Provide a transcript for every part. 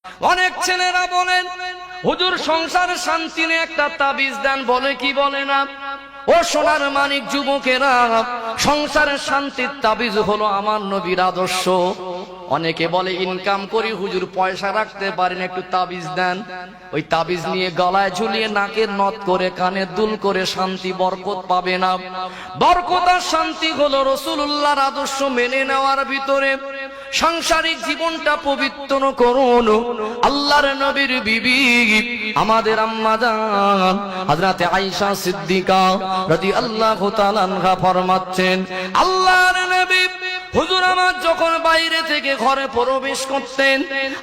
অনেক ছেলেরা বলেন হুজুর সংসারে শান্তি নেই, একটা তাবিজ দেন, বলে কি বলে না। ও সোনার মানিক যুবকেরা, সংসারের শান্তির তাবিজ হলো আমার নবীর আদর্শ। অনেকে বলে ইনকাম করি হুজুর, পয়সা রাখতে পারেন, একটু তাবিজ দেন। ওই তাবিজ নিয়ে গলায় ঝুলিয়ে নাকের নথ করে কানে দুল করে শান্তি বরকত পাবে না। বরকত আর শান্তি হলো রাসূলুল্লাহর আদর্শ মেনে নেওয়ার ভিতরে। সাংসারিক জীবনটা পবিত্র করুন। আল্লাহর নবীর বিবি আমাদের আম্মা জান হযরতে আয়েশা সিদ্দিকা রাদিয়াল্লাহু তাআলা আনহা ফরমাচ্ছেন, আল্লাহর নবী হুজুর আমার যখন বাইরে থেকে ঘরে প্রবেশ করতেন,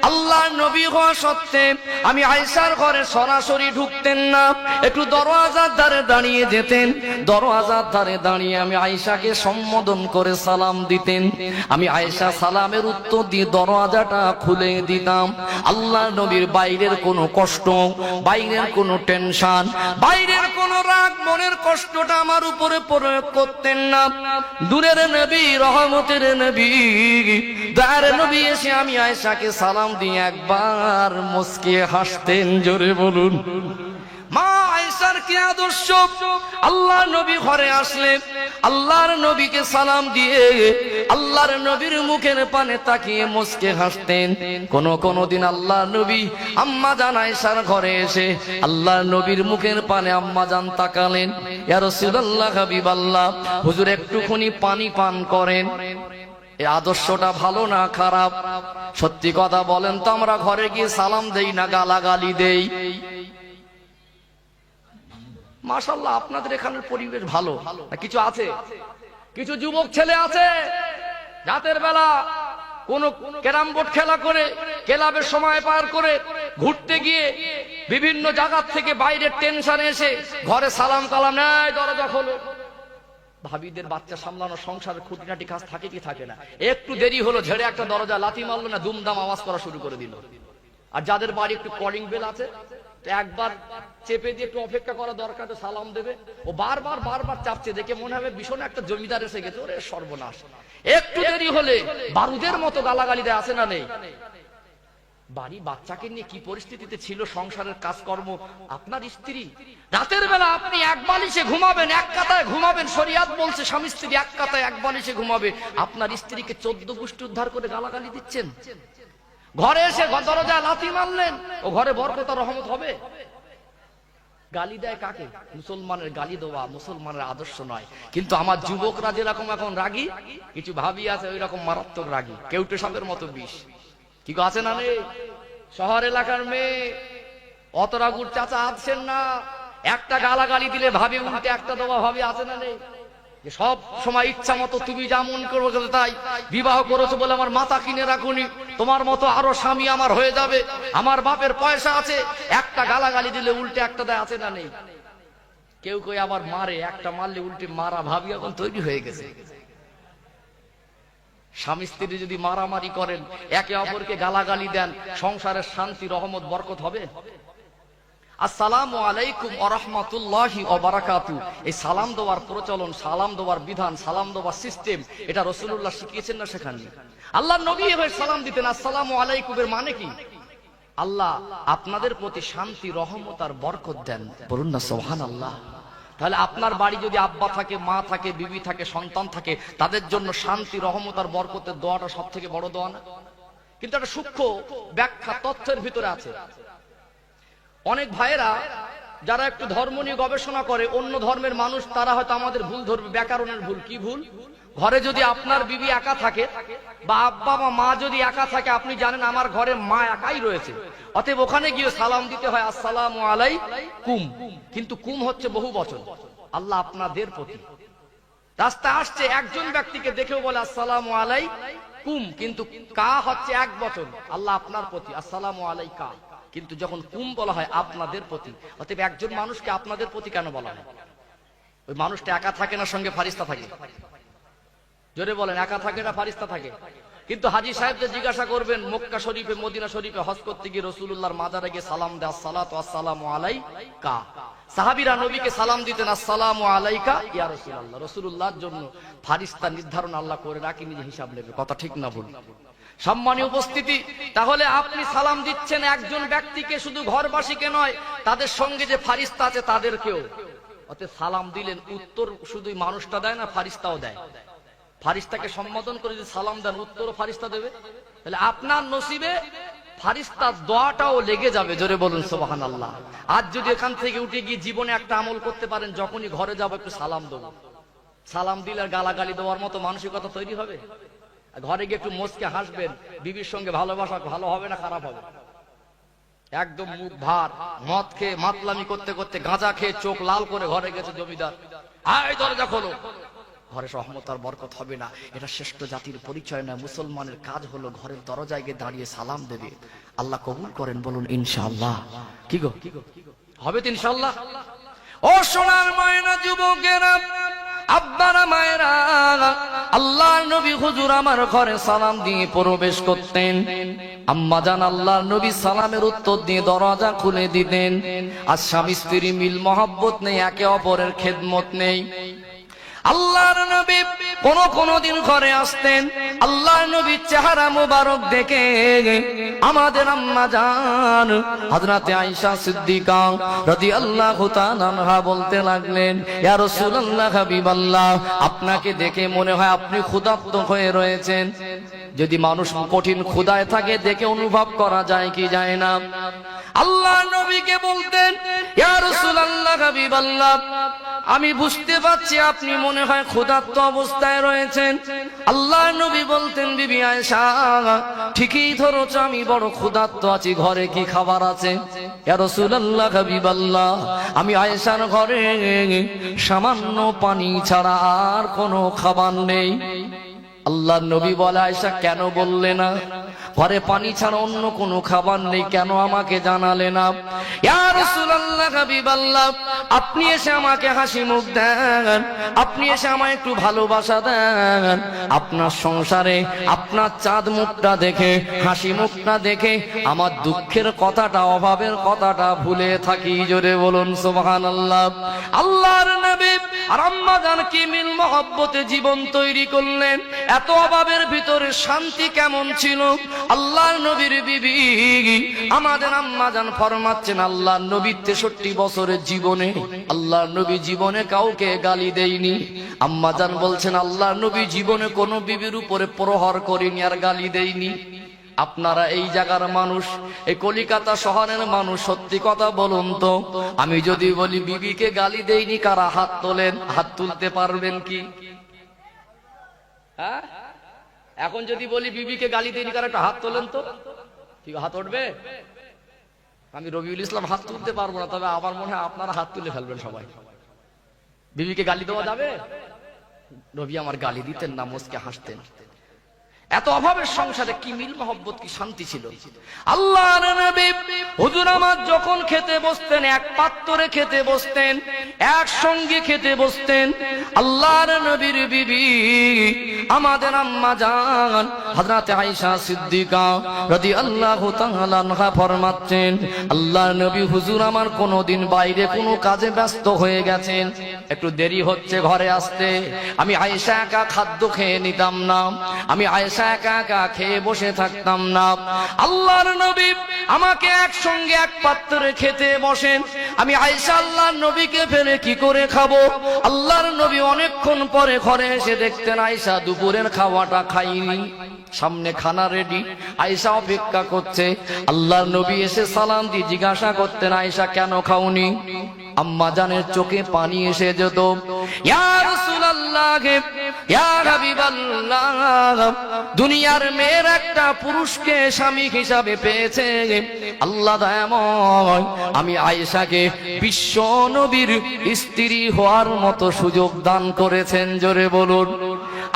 আল্লাহর নবী হওয়া সত্ত্বে আমি আয়েশার ঘরে সরাসরি ঢুকতেন না, একটু দরওয়াজার ধারে দাঁড়িয়ে যেতেন। দরওয়াজার ধারে দাঁড়িয়ে আমি আয়েশাকে সম্বোধন করে সালাম দিতেন। আমি আয়েশা সালামের উত্তর দিয়ে দরওয়াজাটা খুলে দিতাম। আল্লাহর নবীর বাইরের কোনো কষ্ট, বাইরের কোনো টেনশন, বাইরের কোনো রাগ, মনের কষ্টটা আমার উপরে প্রয়োগ করতেন না। দূরের নবী, রহমতের নবী, দয়ার নবী এসে আমি আয়েশাকে সালাম দিয়ে একবার মুস্কি হাসতেন। জোরে বলুন। মা আয়েশার কি আদর্শ! আল্লাহর নবী ঘরে আসলে আল্লাহর নবীকে সালাম দিয়ে আল্লাহর নবীর মুখের পানে তাকিয়ে মুস্কি হাসতেন। কোন দিন আল্লাহর নবী আম্মা জান আয়েশার ঘরে এসে আল্লাহর নবীর মুখের পানে আম্মা জান তাকালেন, ইয়া রাসূলুল্লাহ, হাবিবাল্লাহ, হুজুর একটুখানি পানি পান করেন। এই আদর্শটা ভালো না খারাপ? সত্যি কথা বলেন তো, আমরা ঘরে গিয়ে সালাম দেই না গালাগালি দেই? মাশাআল্লাহ, আপনাদের এখানের পরিবেশ ভালো। কিছু আছে, কিছু যুবক ছেলে আছে রাতের বেলা কোন ক্যারাম বোর্ড খেলা করে, ক্লাবের সময় পার করে, ঘুরতে গিয়ে বিভিন্ন জায়গা থেকে বাইরের টেনশনে এসে ঘরে সালাম কালাম নেয়, দরজা খোলো। ভাবিদের বাচ্চা সামলানো, সংসারের খুঁটিনাটি কাজ থাকে কি থাকে না? একটু দেরি হলো, ঝেড়ে একটা দরজা লাথি মারলো না, দুমদাম আওয়াজ করা শুরু করে দিল। আর যাদের বাড়ি একটু কলিং বেল আছে, একবার চেপে দিয়ে একটু অপেক্ষা করা দরকার, তো সালাম দেবে। ও বারবার চাপছে, দেখে মনে হবে ভীষণ একটা জমিদার এসে গেছে, ওরে সর্বনাশ। একটু দেরি হলে বারুদের মতো গালাগালি দেয়, আছে না নেই? বাড়ি বাচ্চাকে নিয়ে কি পরিস্থিতিতে ছিল, সংসারের কাজকর্ম। আপনার স্ত্রী রাতের বেলা আপনি এক বালিশে ঘুমাবেন, এক কাতায় ঘুমাবেন, শরিয়াত বলছে স্বামী স্ত্রী এক কাতায় এক বালিশে ঘুমাবে। আপনার স্ত্রীকে 14 গোষ্ঠী উদ্ধার করে গালাগালি দিচ্ছেন। ঘরে এসে দরজায় লাথি মারলেন, ও ঘরে বরকত রহমত হবে? গালি দেয় কাকে? মুসলমানের গালি দেওয়া মুসলমানের আদর্শ নয়। কিন্তু আমার যুবকরা যেরকম এখন রাগী, কিছু ভাবি আছে ওই রকম মারাত্মক রাগী, কেউটে সাপের মতো বিষ। কি আছে না নেই? শহর এলাকার মেয়ে অত রাগুর চাচা আছেন না, একটা গালাগালি দিলে ভাবি উল্টে একটা দেওয়া ভাবি, আছে না নেই? যে সব সময় ইচ্ছা মতো তুমি যেমন করো তাই, বিবাহ করেছো বলে আমার মাথা কিনে রাখুনি, তোমার মতো আরো স্বামী আমার হয়ে যাবে, আমার বাপের পয়সা আছে, একটা গালাগালি দিলে উল্টে একটা দেয়, আছে না নেই? কেউ কেউ আবার মারে, একটা মারলে উল্টে মারা ভাবি এখন তৈরি হয়ে গেছে। স্বামী স্ত্রী যদি মারামারি করেন, একে অপরকে গালাগালি দেন, সংসারের শান্তি রহমত বরকত হবে? আসসালামু আলাইকুম ওয়া রাহমাতুল্লাহি ওয়া বারাকাতুহু, এই সালাম দেওয়ার প্রচলন, সালাম দেওয়ার বিধান, সালাম দেওয়ার সিস্টেম, এটা রাসূলুল্লাহ শিখিয়েছেন না শেখাননি? আল্লাহর নবী এভাবে সালাম দিতেন। আসসালামু আলাইকুম এর মানে কি? আল্লাহ আপনাদের প্রতি শান্তি রহমত আর বরকত দেন। বলুন না সুবহানাল্লাহ। তাহলে আপনার বাড়ি যদি আব্বা থাকে, মা থাকে, বিবি থাকে, সন্তান থাকে, তাদের জন্য শান্তি রহমত আর বরকতের দোয়াটা সব থেকে বড় দোয়া না? কিন্তু একটা সূক্ষ্ম ব্যাখ্যা তথ্যের ভিতরে আছে। অনেক ভাইয়েরা যারা একটু ধর্ম নিয়ে গবেষণা করে, অন্য ধর্মের মানুষ, তারা হয়তো আমাদের ভুল ধরবে, ব্যাকরণের ভুল। কি ভুল? ঘরে যদি আপনার বিবি একা থাকে বা আব্বা বা মা যদি একা থাকে, আপনি জানেন আমার ঘরে মা একাই রয়েছে, অতএব ওখানে গিয়ে সালাম দিতে হয় আসসালামু আলাইকুম। কিন্তু কুম হচ্ছে বহু বচন, আল্লাহ আপনাদের প্রতি। রাস্তা আসছে একজন ব্যক্তিকে দেখেও বলে আসসালামু আলাইকুম, কিন্তু কা হচ্ছে এক বচন, আল্লাহ আপনার প্রতি আসসালামু আলাইকা। কিন্তু যখন কুম বলা হয় আপনাদের প্রতি, অতএব একজন মানুষকে আপনাদের প্রতি কেন বলা হয়? ওই মানুষটা একা থাকে না, সঙ্গে ফারিস্তা থাকে? জোরে বলেন, একা থাকে না ফারিস্তা থাকে? কিন্তু হাজী সাহেবদের জিজ্ঞাসা করবেন, মক্কা শরীফে মদিনা শরীফে হজ করতে গিয়ে রাসূলুল্লাহর মাজারে গিয়ে সালাম দেয় আসসালাতু আসসালামু আলাইকা। সাহাবীরা নবীকে সালাম দিতেন আসসালামু আলাইকা ইয়া রাসূলুল্লাহ। রাসূলুল্লাহর জন্য ফারিস্তা নির্ধারণ আল্লাহ করে রাখেনি যে হিসাব নেবে। কথা ঠিক না ভুল? সম্মানীয় উপস্থিতি, তাহলে আপনি সালাম দিচ্ছেন একজন ব্যক্তিকে, শুধু ঘরবাসীকে নয়, তাদের সঙ্গে যে ফারিস্তা আছে তাদেরকেও। অতএব সালাম দিলেন, উত্তর শুধুই মানুষটা দেয় না, ফারিস্তাও দেয়। ফারিস্তাকে সম্বোধন করে যদি সালাম দেন, উত্তরও ফারিস্তা দেবে। তাহলে আপনার নসিবে ফারিস্তার দোয়াটাও লেগে যাবে। জোরে বলুন সুবহানাল্লাহ। আজ যদি এখান থেকে উঠে গিয়ে জীবনে একটা আমল করতে পারেন, যখনই ঘরে যাবো একটু সালাম দেবো, সালাম দিলে আর গালাগালি দেওয়ার মতো মানসিকতা তৈরি হবে। ঘরে গিয়ে একটু মুচকে হাসবেন, বিবির সঙ্গে ভালোবাসা, ভালো হবে না খারাপ হবে? একদম মুখ ভার, মদ খেয়ে মাতলামি করতে করতে, গাঁজা খেয়ে চোখ লাল করে ঘরে গেছে জমিদার, আয় দরজা খোলো, ঘরে রহমত আর বরকত হবে না। এটা শ্রেষ্ঠ জাতির পরিচয় না। মুসলমানের কাজ হলো ঘরের দরজায় গিয়ে দাঁড়িয়ে সালাম দেবে। আল্লাহ কবুল করেন, বলুন ইনশাআল্লাহ। কি গো, হবে তো ইনশাআল্লাহ? ও সোনার ময়না যুবকেরা, আব্বারা মায়েরা, আল্লাহর নবী হুজুর আমার ঘরে সালাম দিয়ে প্রবেশ করতেন। আম্মা জান আল্লাহর নবী সালামের উত্তর দিয়ে দরজা খুলে দিতেন। আর স্বামী স্ত্রী মিল মহব্বত নেই, একে অপরের খেদমত নেই। আল্লাহর নবী কোন দিন ঘরে আসতেন, আল্লাহর নবীর চেহারা মুবারক দেখে আমাদের আম্মা জান হযরতে আয়েশা সিদ্দিকা রাদিয়াল্লাহু তাআলা আনহা বলতে লাগলেন, ইয়া রাসূলুল্লাহ, হাবিবাল্লাহ, আপনাকে দেখে মনে হয় আপনি ক্ষুধার্ত হয়ে রয়েছেন। যদি মানুষ কঠিন ক্ষুধায় থাকে দেখে অনুভব করা যায় কি যায় না? আল্লাহর নবীকে বলতেন, ইয়া রাসূলুল্লাহ, হাবিবাল্লাহ, আমি বুঝতে পারছি আপনি মনে হয় ক্ষুধার্ত অবস্থায় রয়েছেন। আল্লাহর নবী বলতেন, বিবি আয়েশা, ঠিকই ধরেছ, আমি বড় ক্ষুধার্ত আছি। ঘরে কি খাবার আছে? ইয়া রাসূলুল্লাহ, হাবিবাল্লাহ, আমি আয়েশার ঘরে সামান্য পানি ছাড়া আর কোনো খাবার নেই। আল্লাহর নবী বলে, আয়েশা কেন বললে না? ঘরে পানি ছাড়া অন্য কোনো খাবার নেই, কেন আমাকে জানালে না? ইয়া রাসূলুল্লাহ, হাবিবাল্লাহ, আপনি এসে আমাকে হাসি মুখ দেন, আপনি এসে আমায় একটু ভালোবাসা দেন। আপনার সংসারে আপনার চাঁদ মুখটা দেখে, হাসি মুখটা দেখে আমার দুঃখের কথাটা, অভাবের কথাটা ভুলে থাকি। জোরে বলুন সুবহানাল্লাহ। আল্লাহর নবী আর আম্মা জান কি মিল মহব্বতে জীবন তৈরি করলেন। এত অভাবের ভিতরে শান্তি কেমন ছিল? আল্লাহর নবীর বিবি আমাদের আম্মা জান ফরমাচ্ছেন, আল্লাহর নবী 63 বছরের জীবনে আল্লাহর নবী জীবনে কাউকে গালি দেয়নি। আম্মা জান বলছেন, আল্লাহর নবী জীবনে কোনো বিবির উপরে প্রহার করেনি আর গালি দেয়নি। আপনারা এই জায়গার মানুষ, এই কলিকাতা শহরের মানুষ, সত্যি কথা বলুন তো, আমি যদি বলি বিবিকে গালি দেয়নি, কারা হাত তোলেন? হাত তুলতে পারবেন কি? হ্যাঁ, এখন যদি বলি বিবিকে গালি দেয়নি, কারা একটা হাত তোলেন তো? ঠিক, হাত উঠবে? আমি রবিউল ইসলাম হাত তুলতে পারবো না, তবে আমার মনে হয় আপনারা হাত তুলে ফেলবেন সবাই। বিবিকে গালি দেওয়া যাবে? নবী আমার গালি দিতেন না, মুচকে হাসতেন। এত অভাবের সংসারে কি মিল মহব্বত, কি শান্তি ছিল। আল্লাহর নবী হুজুর আমার যখন খেতে বসতেন, এক পাত্রে খেতে বসতেন, একসঙ্গে খেতে বসতেন। আল্লাহর নবীর বিবি আমাদের আম্মা জান হযরতে আয়েশা সিদ্দিকা রাদিয়াল্লাহু তাআলা আনহা ফরমাচ্ছেন, আল্লাহর নবী হুজুর আমার কোনদিন বাইরে কোনো কাজে ব্যস্ত হয়ে গেছেন, একটু দেরি হচ্ছে ঘরে আসতে, আমি আয়েশা একা খাদ্য খেয়ে নিতাম না, আমি আয়েশা একা একা খেয়ে বসে থাকতাম না। আল্লাহর নবী আমাকে একসঙ্গে এক পাত্রে খেতে বসেন, আমি আয়েশা আল্লাহর নবীকে ফেলে কি করে খাবো? আল্লাহর নবী অনেকক্ষণ পরে ঘরে এসে দেখতেন আয়েশা দুপুরের খাওয়াটা খাইনি, সামনে খানা রেডি, আয়েশা অপেক্ষা করছে। আল্লাহর নবী এসে সালাম দিয়ে জিজ্ঞাসা করতেন, আয়েশা কেন খাওনি? আম্মা জানের চোখে পানি এসে যেত। ইয়া রাসূলুল্লাহ, ইয়া হাবিবাল্লাহ, দুনিয়ার মেয়ের একটা পুরুষকে স্বামী হিসাবে পেয়েছে আল্লাহ দয়াময়, আমি আয়েশাকে বিশ্ব নবীর স্ত্রী হওয়ার মতো সুযোগ দান করেছেন। জোরে বলুন।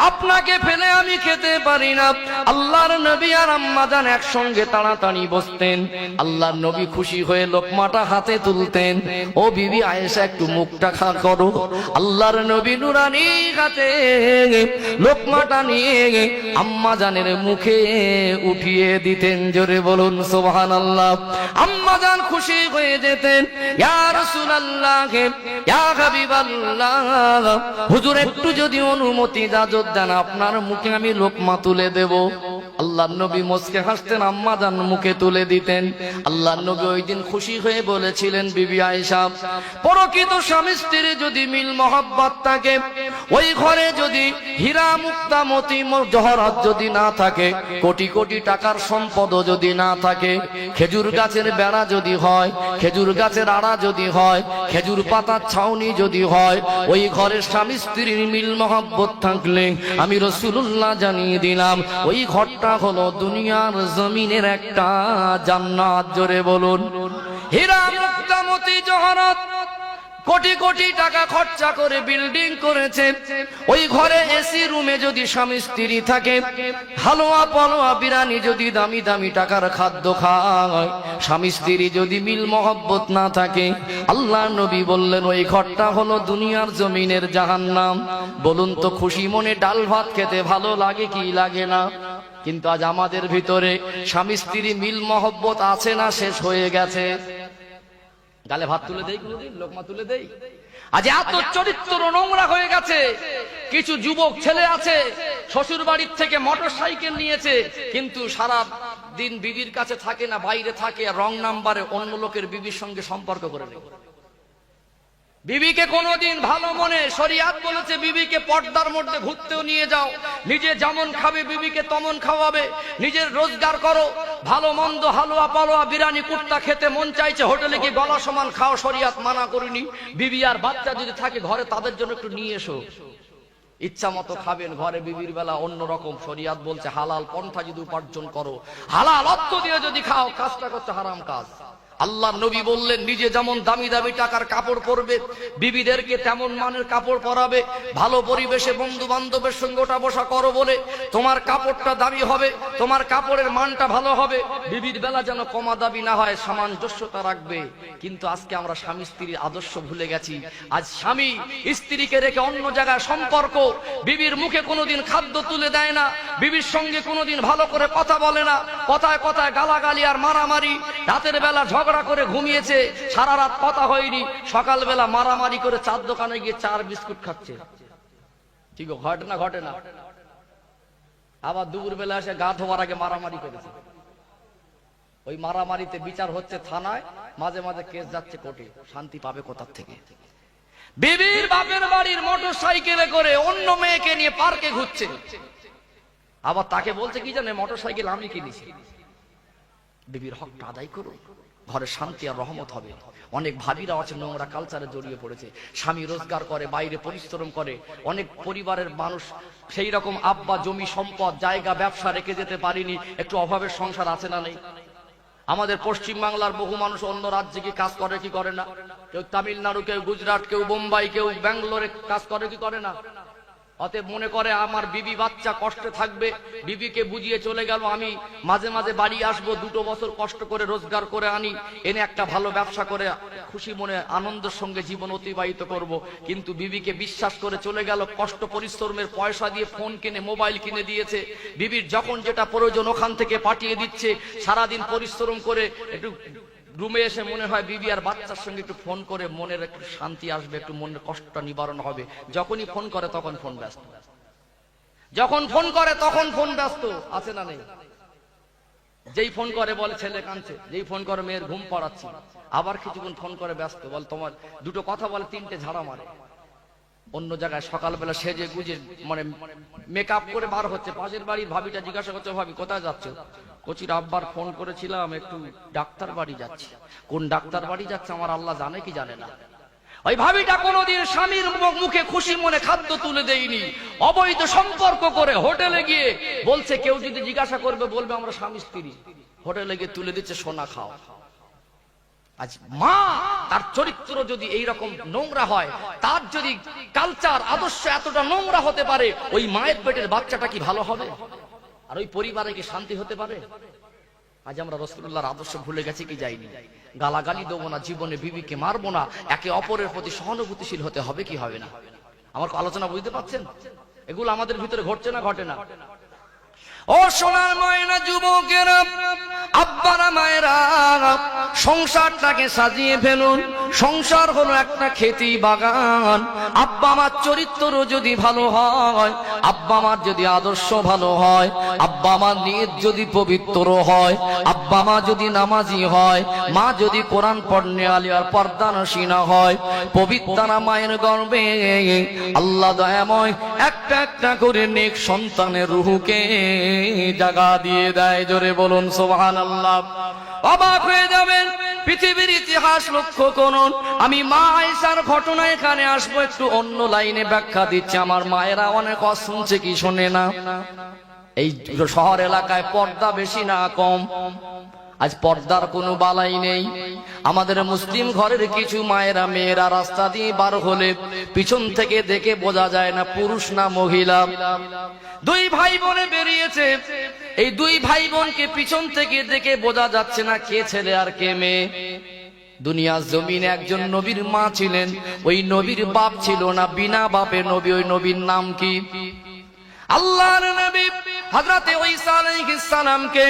আপনাকে ফেলে আমি খেতে পারি না। আল্লাহর নবী আর আম্মা জান একসঙ্গে তাড়াতাড়ি বসতেন। আল্লাহর নবী খুশি হয়ে লোকমাটা হাতে তুলতেন, ও বিবি আয়েশা একটু মুখটা খা করো। আল্লাহর নবী নুরানি হাতে লোকমাটা নিয়ে আম্মা জানের মুখে উঠিয়ে দিতেন। জোরে বলুন সুবহানাল্লাহ। আম্মা জান খুশি হয়ে যেতেন, ইয়া রাসূলুল্লাহ, ইয়া হাবিবাল্লাহ, হুজুর একটু যদি অনুমতি ইজাজত দেন, আপনার মুখে আমি লোকমা তুলে দেব। আল্লাহর নবী মুচকে হাসতেন, আম্মা জান মুখে তুলে দিতেন। আল্লাহর নবী ওই দিন খুশি হয়ে বলেছিলেন, বিবি আয়েশা, প্রকৃত স্বামী স্ত্রীর যদি মিল মহব্বত থাকে, ওই ঘরে যদি হীরা মুক্তা মতি জহরত যদি না থাকে, কোটি কোটি টাকার সম্পদও যদি না থাকে, খেজুর গাছের বেড়া যদি হয়, খেজুর গাছের আড়া যদি হয়, খেজুর পাতার ছাউনি যদি হয়, ওই ঘরের স্বামী স্ত্রীর মিল মহব্বত থাকলে আমি রাসূলুল্লাহ জানিয়ে দিলাম ওই ঘরটা হলো দুনিয়ার জমিনের একটা জান্নাত। জোরে বলুন। হীরা মুক্তা মতি জহরত কোটি কোটি টাকা খরচা করে বিল্ডিং করেছে, ওই ঘরে এসি রুমে যদি স্বামী স্ত্রী থাকে, হালুয়া পালোয়া বিরানি যদি দামি দামি টাকার খাদ্য খায়, স্বামী স্ত্রী যদি মিল মহব্বত না থাকে, আল্লাহ নবী বললেন ওই ঘরটা হলো দুনিয়ার জমিনের জাহান্নাম। বলুন তো, খুশি মনে ডাল ভাত খেতে ভালো লাগে কি লাগে না? কিন্তু আজ আমাদের ভিতরে স্বামী স্ত্রী মিল মহব্বত আছে না শেষ হয়ে গেছে? গালে ভাত তুলে দেই, কোনদিন লোকমা তুলে দেই? আজ এত চরিত্র নোংরা হয়ে গেছে। কিছু যুবক ছেলে আছে শ্বশুর বাড়ির থেকে মোটরসাইকেল নিয়েছে, কিন্তু সারা দিন বিবির কাছে থাকে না, বাইরে থাকে, রং নাম্বারে অন্য লোকের বিবির সঙ্গে সম্পর্ক করে নেয়। বিবিকে কোনোদিন ভালো মনে, শরিয়াত বলেছে বিবিকে পর্দার মধ্যে ঘুরতেও নিয়ে যাও, নিজে যেমন খাবে বিবিকে তেমন খাওয়াবে, নিজের রোজগার করো, ভালো মন্দ হালুয়া পালোয়া বিরানি কুর্তা খেতে মন চাইছে, হোটেলে গিয়ে গলা সমান খাও, শরিয়াত মানা করিনি। বিবি আর বাচ্চা যদি থাকে ঘরে, তাদের জন্য একটু নিয়ে এসো, ইচ্ছা মতো খাবেন ঘরে, বিবির বেলা অন্যরকম। শরিয়াত বলছে হালাল পন্থা যদি উপার্জন করো, হালাল অর্থ দিয়ে যদি খাও, কাজটা করছে হারাম কাজ। আল্লাহ নবী বললেন নিজে যেমন দামি দামি টাকার কাপড় পরবে, বিবিদেরকে তেমন মানের কাপড় পরাবে। ভালো পরিবেশে বন্ধু বান্ধবের সঙ্গে ওঠা বসা করো বলে তোমার কাপড়টা দামি হবে, তোমার কাপড়ের মানটা ভালো হবে। বিবির বেলা যেন কমা দাবি না হয়, সামঞ্জস্যতা রাখবে। কিন্তু আজকে আমরা স্বামী স্ত্রীর আদর্শ ভুলে গেছি। আজ স্বামী স্ত্রীকে রেখে অন্য জায়গায় সম্পর্ক, বিবির মুখে কোনোদিন খাদ্য তুলে দেয় না, বিবির সঙ্গে কোনোদিন ভালো করে কথা বলে না, কথায় কথায় গালাগালি আর মারামারি। রাতের বেলা ঝগড়া করে ঘুমিয়েছে, সারা রাত কথা হয়নি, সকালবেলা মারামারি করে চার দোকানে গিয়ে চার বিস্কুট খাচ্ছে। ঠিক ঘটে না? ঘটে না? আবার দুপুর বেলা এসে গা ধোয়ার আগে মারামারি করেছে। ওই মারামারিতে বিচার হচ্ছে থানায়, মাঝে মাঝে কেস যাচ্ছে কোর্টে। শান্তি পাবে কোথার থেকে? বিবির বাপের বাড়ির মোটর সাইকেলে করে অন্য মেয়েকে নিয়ে পার্কে ঘুরছে, আবার তাকে বলছে কি জানে, মোটর সাইকেল আমি কিনেছি। বিবির হকটা আদায় করো, ঘরে শান্তি আর রহমত হবে। অনেক ভাবিরা আছে নোংরা কালচারে জড়িয়ে পড়েছে, স্বামী রোজগার করে, বাইরে পরিশ্রম করে, অনেক পরিবারের মানুষ সেই রকম আব্বা জমি সম্পদ জায়গা ব্যবসা রেখে যেতে পারিনি, একটু অভাবের সংসার আছে না নেই? আমাদের পশ্চিম বাংলার বহু মানুষ অন্য রাজ্যে কি কাজ করে কি করে না? কেউ তামিলনাড়ু, কেউ গুজরাট, কেউ বোম্বাই, কেউ ব্যাঙ্গালোরে কাজ করে কি করে না? অতএব মনে করে আমার বিবি বাচ্চা কষ্টে থাকবে, বিবিকে বুঝিয়ে চলে গেল, আমি মাঝে মাঝে বাড়ি আসবো, 2 বছর কষ্ট করে রোজগার করে আনি, এনে একটা ভালো ব্যবসা করে খুশি মনে আনন্দের সঙ্গে জীবন অতিবাহিত করব। কিন্তু বিবিকে বিশ্বাস করে চলে গেল, কষ্ট পরিশ্রমের পয়সা দিয়ে ফোন কিনে, মোবাইল কিনে দিয়েছে, বিবির যখন যেটা প্রয়োজন ওখান থেকে পাঠিয়ে দিচ্ছে। সারাদিন পরিশ্রম করে একটু রুমে এসে মনে হয় বিবি আর বাচ্চার সঙ্গে একটু ফোন করে মনের একটু শান্তি আসবে, একটু মনের কষ্টটা নিবারণ হবে। যখনই ফোন করে তখন ফোন ব্যস্ত, যখন ফোন করে তখন ফোন ব্যস্ত, আছে না নেই? যেই ফোন করে বলে ছেলে কাঁদছে, যেই ফোন করে মেয়ের ঘুম পড়াচ্ছি, আবার কিছুক্ষণ ফোন করে ব্যস্ত, বল তোমার 2টো কথা বলে 3টে ঝাড়া মারে। অন্য জায়গায় সকালবেলা সেজে গুজে মানে মেকআপ করে বার হচ্ছে, পাশের বাড়ির ভাবিটা জিজ্ঞাসা করছে, ভাবি কোথায় যাচ্ছে? কচির আব্বার ফোন করেছিলাম, একটু ডাক্তার বাড়ি যাচ্ছি। কোন ডাক্তার বাড়ি যাচ্ছে আমার আল্লাহ জানে কি জানে না। ওই ভাবিটা কোনোদিন স্বামীর মুখে খুশি মনে খাদ্য তুলে দেয়নি, অবৈধ সম্পর্ক করে হোটেলে গিয়ে বলছে, কেউ যদি জিজ্ঞাসা করবে বলবে আমরা স্বামী স্ত্রী, হোটেলে গিয়ে তুলে দিচ্ছে সোনা খাও। আজ মা তার চরিত্র যদি এইরকম নোংরা হয়, তার যদি কালচার আদর্শ এতটা নোংরা হতে পারে, ওই মায়ের পেটের বাচ্চাটা কি ভালো হবে? আর ওই পরিবারে কি শান্তি হতে পারে? আজ আমরা রাসূলুল্লাহর আদর্শ ভুলে গেছি কি যাইনি? গালাগালি দেবো না, জীবনে বিবিকে মারবো না, একে অপরের প্রতি সহানুভূতিশীল হতে হবে কি হবে না? আমার আলোচনা বুঝতে পারছেন? এগুলো আমাদের ভিতরে ঘটছে না ঘটে না? ও সোনার ময়না যুবকেরা, আব্বারা মায়েরা, সংসারটাকে সাজিয়ে ফেলুন। সংসার হলো একটা খেতি বাগান। আব্বা আমার চরিত্র যদি ভালো হয়, আব্বা আমার যদি আদর্শ ভালো হয়, আব্বা আমার নিয়ত যদি পবিত্র হয়, আব্বা মা যদি নামাজি হয়, মা যদি কোরআন পড়নে আলী আর পর্দানসীনা হয়, পবিত্রা মায়ের গর্ভে আল্লাহ দয়াময় একটা একটা করে নেক সন্তানের রুহুকে জাগা দিয়ে দেয়। জোরে বলুন সুবহানাল্লাহ। অবাক হয়ে যাবেন, পৃথিবীর ইতিহাস লক্ষ্য করুন। আমি মা আয়েশার ঘটনা এখানে আসবো, একটু অন্য লাইনে ব্যাখ্যা দিচ্ছে। আমার মায়েরা অনেক শুনছে কি শোনে না? এই শহর এলাকায় পর্দা বেশি না কম? আজ পর্দার কোনো বালাই নেই। আমাদের মুসলিম ঘরের কিছু মায়েরা মেয়েরা রাস্তা দিয়ে বার হলে পিছন থেকে দেখে বোঝা যায় না পুরুষ না মহিলা। দুই ভাই বোনে বেরিয়েছে, এই দুই ভাই বোনকে পিছন থেকে দেখে বোঝা যাচ্ছে না কে ছেলে আর কে মেয়ে। দুনিয়ার জমিনে একজন নবীর মা ছিলেন, ওই নবীর বাপ ছিল না, বিনা বাপে নবী। ওই নবীর নাম কি? আল্লাহর নবী হযরতে ঈসা আলাইহিস সালামকে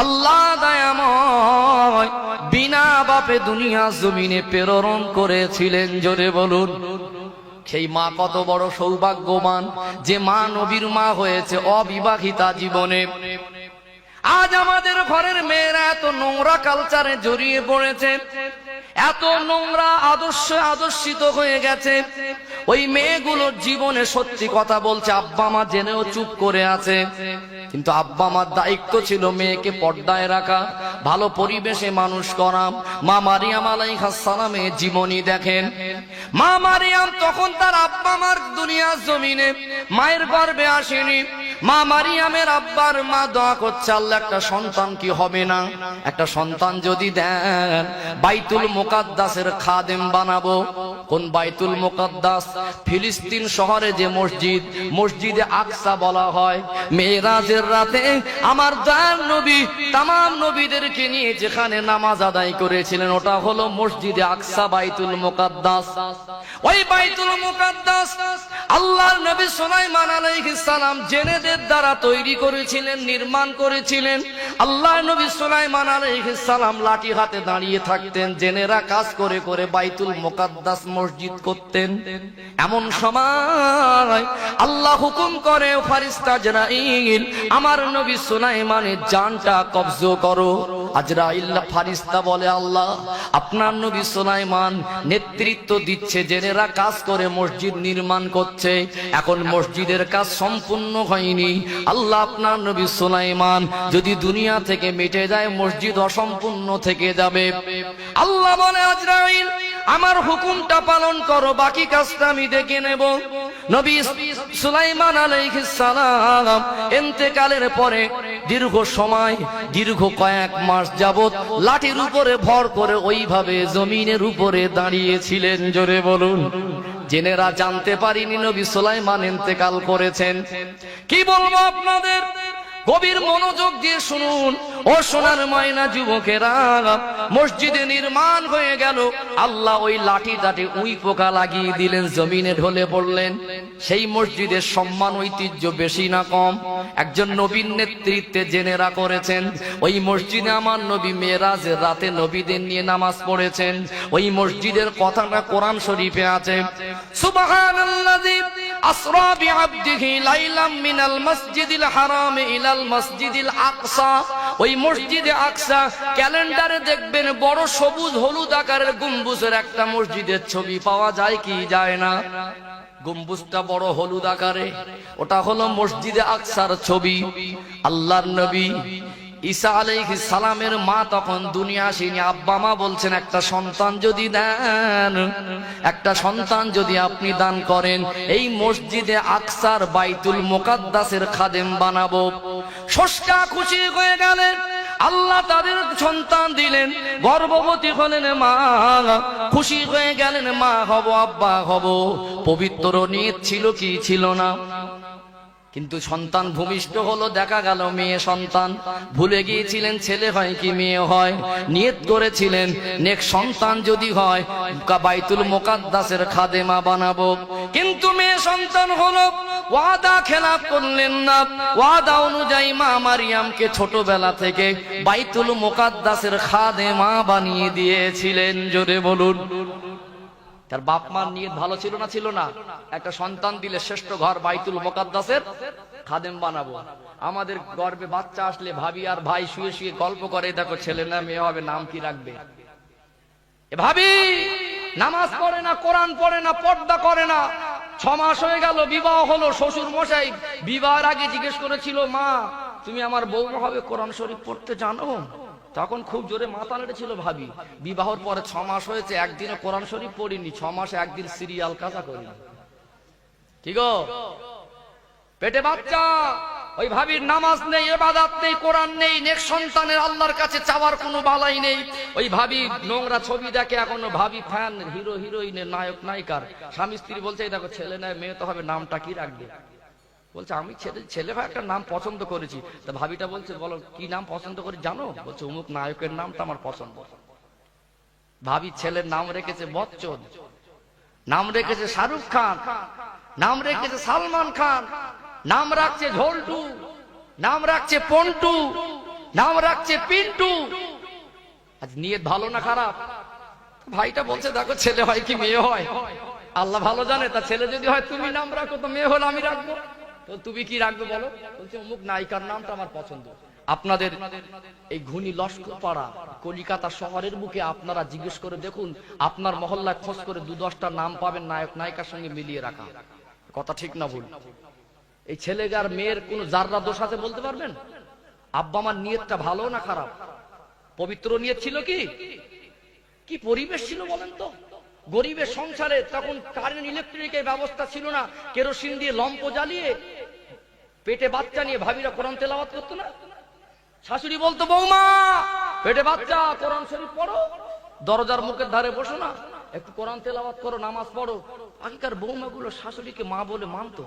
আল্লাহ দয়াময় বিনা বাপে দুনিয়া জমিনে প্রেরণ করেছিলেন। জোরে বলুন। সেই মা কত বড় সৌভাগ্যবান যে মা নবীর মা হয়েছে অবিবাহিতা জীবনে। আজ আমাদের ঘরের মেয়েরা এত নোংরা কালচারে জড়িয়ে পড়েছে, এত নোংরা আদর্শিত হয়ে গেছে। ওই মেয়েগুলোর জীবনে সত্যি কথা বলছে, আব্বা মা জেনেও চুপ করে আছে। কিন্তু আব্বা মার দায়িত্ব ছিল মেয়েকে পর্দায় রাখা, ভালো পরিবেশে মানুষ করা। মা মারিয়াম আলাইহিস সালামের জীবনী দেখেন। মা মারিয়াম তখন তার আব্বা মার দুনিয়ার জমিনে মায়ের গর্ভে আসেনি। মা মারিয়ামের আব্বার মা দোয়া করছে, আল্লাহ একটা সন্তান কি হবে না? একটা সন্তান যদি দেন বাইতুল মুকাদ্দাসের খাদেম বানাবো। কোন বাইতুল মুকাদ্দাস? ফিলিস্তিন শহরে যে মসজিদ, মসজিদে আকসা বলা হয়। মেরাজের রাতে আমার দয়ার নবী তামাম নবীদেরকে নিয়ে যেখানে নামাজ আদায় করেছিলেন, ওটা হলো মসজিদে আকসা, বাইতুল মুকাদ্দাস। ওই বাইতুল মুকাদ্দাস আল্লাহর নবী সুলাইমান আলাইহিস সালাম জেনেদের দ্বারা তৈরি করেছিলেন, নির্মাণ করেছিলেন। আল্লাহর নবী সুলাইমান আলাইহিস সালাম লাঠি হাতে দাঁড়িয়ে থাকতেন, জেনেরা কাজ করে করে বাইতুল মুকাদ্দাস মসজিদ করতেন। এমন সময় আল্লাহ হুকুম করে, ফেরেশতা আজরাইল আমার নবী সুলাইমানের জানটা কবজ করো। আজরাইল ফেরেশতা বলে, আল্লাহ আপনার নবী সুলাইমান নেতৃত্ব দিচ্ছে, জেনেরা কাজ করে মসজিদ নির্মাণ করছে, এখন মসজিদের কাজ সম্পূর্ণ হয়নি। আল্লাহ আপনার নবী সুলাইমান যদি দুনিয়া থেকে মিটে যায়, মসজিদ অসম্পূর্ণ থেকে যাবে। আল্লাহ বলে, আজরাইল আমার হুকুমটা পালন করো, বাকি কাজটা আমি দেখে নেব। নবী সুলাইমান আলাইহিস সালাম ইন্তেকালের পরে দীর্ঘ সময়, দীর্ঘ কয়েক মাস যাবত লাঠির উপরে ভর করে ওইভাবে জমিনের উপরে দাঁড়িয়েছিলেন। জোরে বলুন। জেনেরা জানতে পারিনি নবী সুলাইমান ইন্তেকাল করেছেন। কি বলবো আপনাদের, গভীর মনোযোগ দিয়ে শুনুন। ও সোনার ময়না যুবকেরা, মসজিদে নির্মাণ হয়ে গেল, আল্লাহ ওই লাঠিটাতে উই পোকা লাগিয়ে দিলেন, জমিনে ঢলে পড়লেন। সেই মসজিদের সম্মান ঐতিহ্য বেশি না কম? একজন নবীর নেতৃত্বে জেনেরা করেছেন। ওই মসজিদে আমার নবী মেরাজের রাতে নবীদের নিয়ে নামাজ পড়েছেন। ওই মসজিদের কথাটা কোরআন শরীফে আছে, সুবহানাল্লাযী আসরা বিআবদিহি লাইলাম মিনাল মাসজিদিল হারাম ইলাল মাসজিদিল আকসা। ওই মসজিদে আকসা ক্যালেন্ডারে দেখবেন বড় সবুজ হলুদ আকারের গম্বুজের একটা মসজিদের ছবি পাওয়া যায় কি যায় না? গম্বুজটা বড় হলুদ আকারে, ওটা হলো মসজিদে আকসার ছবি। আল্লাহর নবী ঈসা আলাইহিস সালামের মা তখন দুনিয়া আসেনি। আব্বা মা বলছেন, একটা সন্তান যদি দেন, একটা সন্তান যদি আপনি দান করেন, এই মসজিদে আকসার বাইতুল মুকাদ্দাসের খাদেম বানাবো। স্রষ্টা খুশি হয়ে গেলেন, আল্লাহ তাদের সন্তান দিলেন। গর্ভবতী হলেন মা, খুশি হয়ে গেলেন, মা হব, আব্বা হব। পবিত্র নিয়ত ছিল কি ছিল না? কিন্তু সন্তান ভূমিষ্ঠ হলো, দেখা গেল মেয়ে সন্তান। ভুলে গিয়েছিলেন ছেলে হয় কি মেয়ে হয়। নিয়ত করেছিলেন নেক্সট সন্তান যদি হয় বাইতুল মুকাদ্দাসের খাদেমা বানাবো। কিন্তু মেয়ে মেয়ে সন্তান হলো, ওয়াদা খেলাপ করলেন না। ওয়াদা অনুযায়ী মা মারিয়ামকে ছোটবেলা থেকে বাইতুল মুকাদ্দাসের খাদেমা বানিয়ে দিয়েছিলেন। জোরে বলুন। তার বাপ মার নিয়ত ভালো ছিল না? ছিল না? একটা সন্তান দিলে শ্রেষ্ঠ ঘর বাইতুল মুকাদ্দাসের খাদেম বানাবো। আমাদের গর্ভে বাচ্চা আসলে ভাবি আর ভাই শুয়ে শুয়ে গল্প করে, দেখো ছেলে না মেয়ে হবে, নাম কি রাখবে? এ ভাবি নামাজ পড়ে না, কোরআন পড়ে না, পর্দা করে না। 6 মাস হয়ে গেল, বিবাহ হলো। শ্বশুর মশাই বিবাহের আগে জিজ্ঞেস করেছিল, মা তুমি আমার বৌমা হবে, কোরআন শরীফ পড়তে জানো? তখন খুব জোরে মাথা নেড়েছিল ভাবি। বিবাহর পরে 6 মাস হয়েছে, একদিনও কোরআন শরীফ পড়িনি। 6 মাসে একদিন সিরিয়াল কাজা করিনি। কি গো, পেটে বাচ্চা, ওই ভাবির নামাজ নেই, ইবাদত নেই, কোরআন নেই, নেক্সট সন্তানের আল্লাহর কাছে চাওয়ার কোনো বালাই নেই। ওই ভাবি নোংরা ছবি দেখে এখনো। ভাবি ফ্যান হিরো হিরোইনের, নায়ক নায়িকার। স্বামী স্ত্রী বলছে, দেখো ছেলে নয় মেয়ে তো হবে, নামটা কি রাখবে? বলছে আমি ছেলে ভাই একটা নাম পছন্দ করেছি। তা ভাবিটা বলছে, বলো কি নাম পছন্দ করি জানো? বলছে অমুক নায়কের নামটা আমার পছন্দ। ভাবি ছেলের নাম রেখেছে বচ্চন, নাম রেখেছে শাহরুখ খান, নাম রেখেছে সালমান খান, নাম রাখছে ঝোল্টু, নাম রাখছে পন্টু, নাম রাখছে পিন্টু। আজ নিয়ত ভালো না খারাপ? ভাইটা বলছে, দেখো ছেলে হয় কি মেয়ে হয় আল্লাহ ভালো জানে। তা ছেলে যদি হয় তুমি নাম রাখো, তো মেয়ে হলে আমি রাখবো। তো তুমি কি রাখবে বলো? বলছে অমুক নায়িকার নামটা আমার পছন্দ। আপনাদের এই ঘুনি লস্কর পাড়া কলিকাতা শহরের বুকে আপনারা জিজ্ঞেস করে দেখুন, আপনার মহল্লায় খোঁজ করে 2-10টা নাম পাবেন নায়ক নায়িকার সঙ্গে মিলিয়ে রাখা। কথা ঠিক না ভুল? এই ছেলেগার মেয়ের কোন জাররা দোষ আছে বলতে পারবেন? আব্বা আমার নিয়তটা ভালো না খারাপ? পবিত্র নিয়ত ছিল কি? কি পরিবেশ ছিল বলেন তো? গরিবের সংসারে তখন কারেন্ট ইলেকট্রিকের ব্যবস্থা ছিল না। কেরোসিন দিয়ে লম্প জ্বালিয়ে পেটে বাচ্চা নিয়ে ভাবিরা কোরআন তেলাওয়াত করতো না? শাশুড়ি বলতো, বৌমা পেটে বাচ্চা, কোরআন শরীফ পড়ো, দরজার মুখের ধারে বসো না, একটু কোরআন তেলাওয়াত করো, নামাজ পড়ো। আগেকার বৌমাগুলো শাশুড়িকে মা বলে মানতো।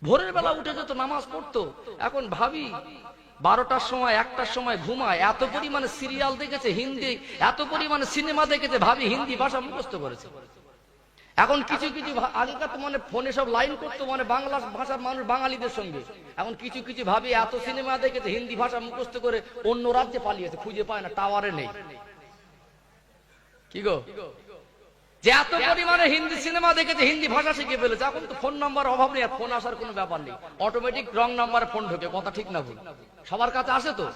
ভোরের বেলা উঠে যেত, নামাজ পড়তো। এখন ভাবি 12টার সময় 1টার সময় ঘুমায়। এত পরিমাণে সিরিয়াল দেখেছে হিন্দি, এত পরিমাণে সিনেমা দেখেছে, ভাবি হিন্দি ভাষা মুখস্থ করেছে। এখন কিছু কিছু আগেকার তো মানে ফোনে সব লাইন করতো, মানে বাংলা ভাষার মানুষ বাঙালিদের সঙ্গে। এখন কিছু কিছু ভাবি এত সিনেমা দেখেছে, হিন্দি ভাষা মুখস্থ করে অন্য রাজ্যে পালিয়েছে, খুঁজে পায় না, টাওয়ারে নেই। কি গো, যে এত পরিমাণে হিন্দি সিনেমা দেখেছে, হিন্দি ভাষা শিখে ফেলেছে। এখন তো ফোন নাম্বার অভাব নেই, আর ফোন আসার কোনো ব্যাপার নেই। অটোমেটিক রং নাম্বারে ফোন ঢোকে। কথা ঠিক না ভুল? সবার কাছে আসে তো।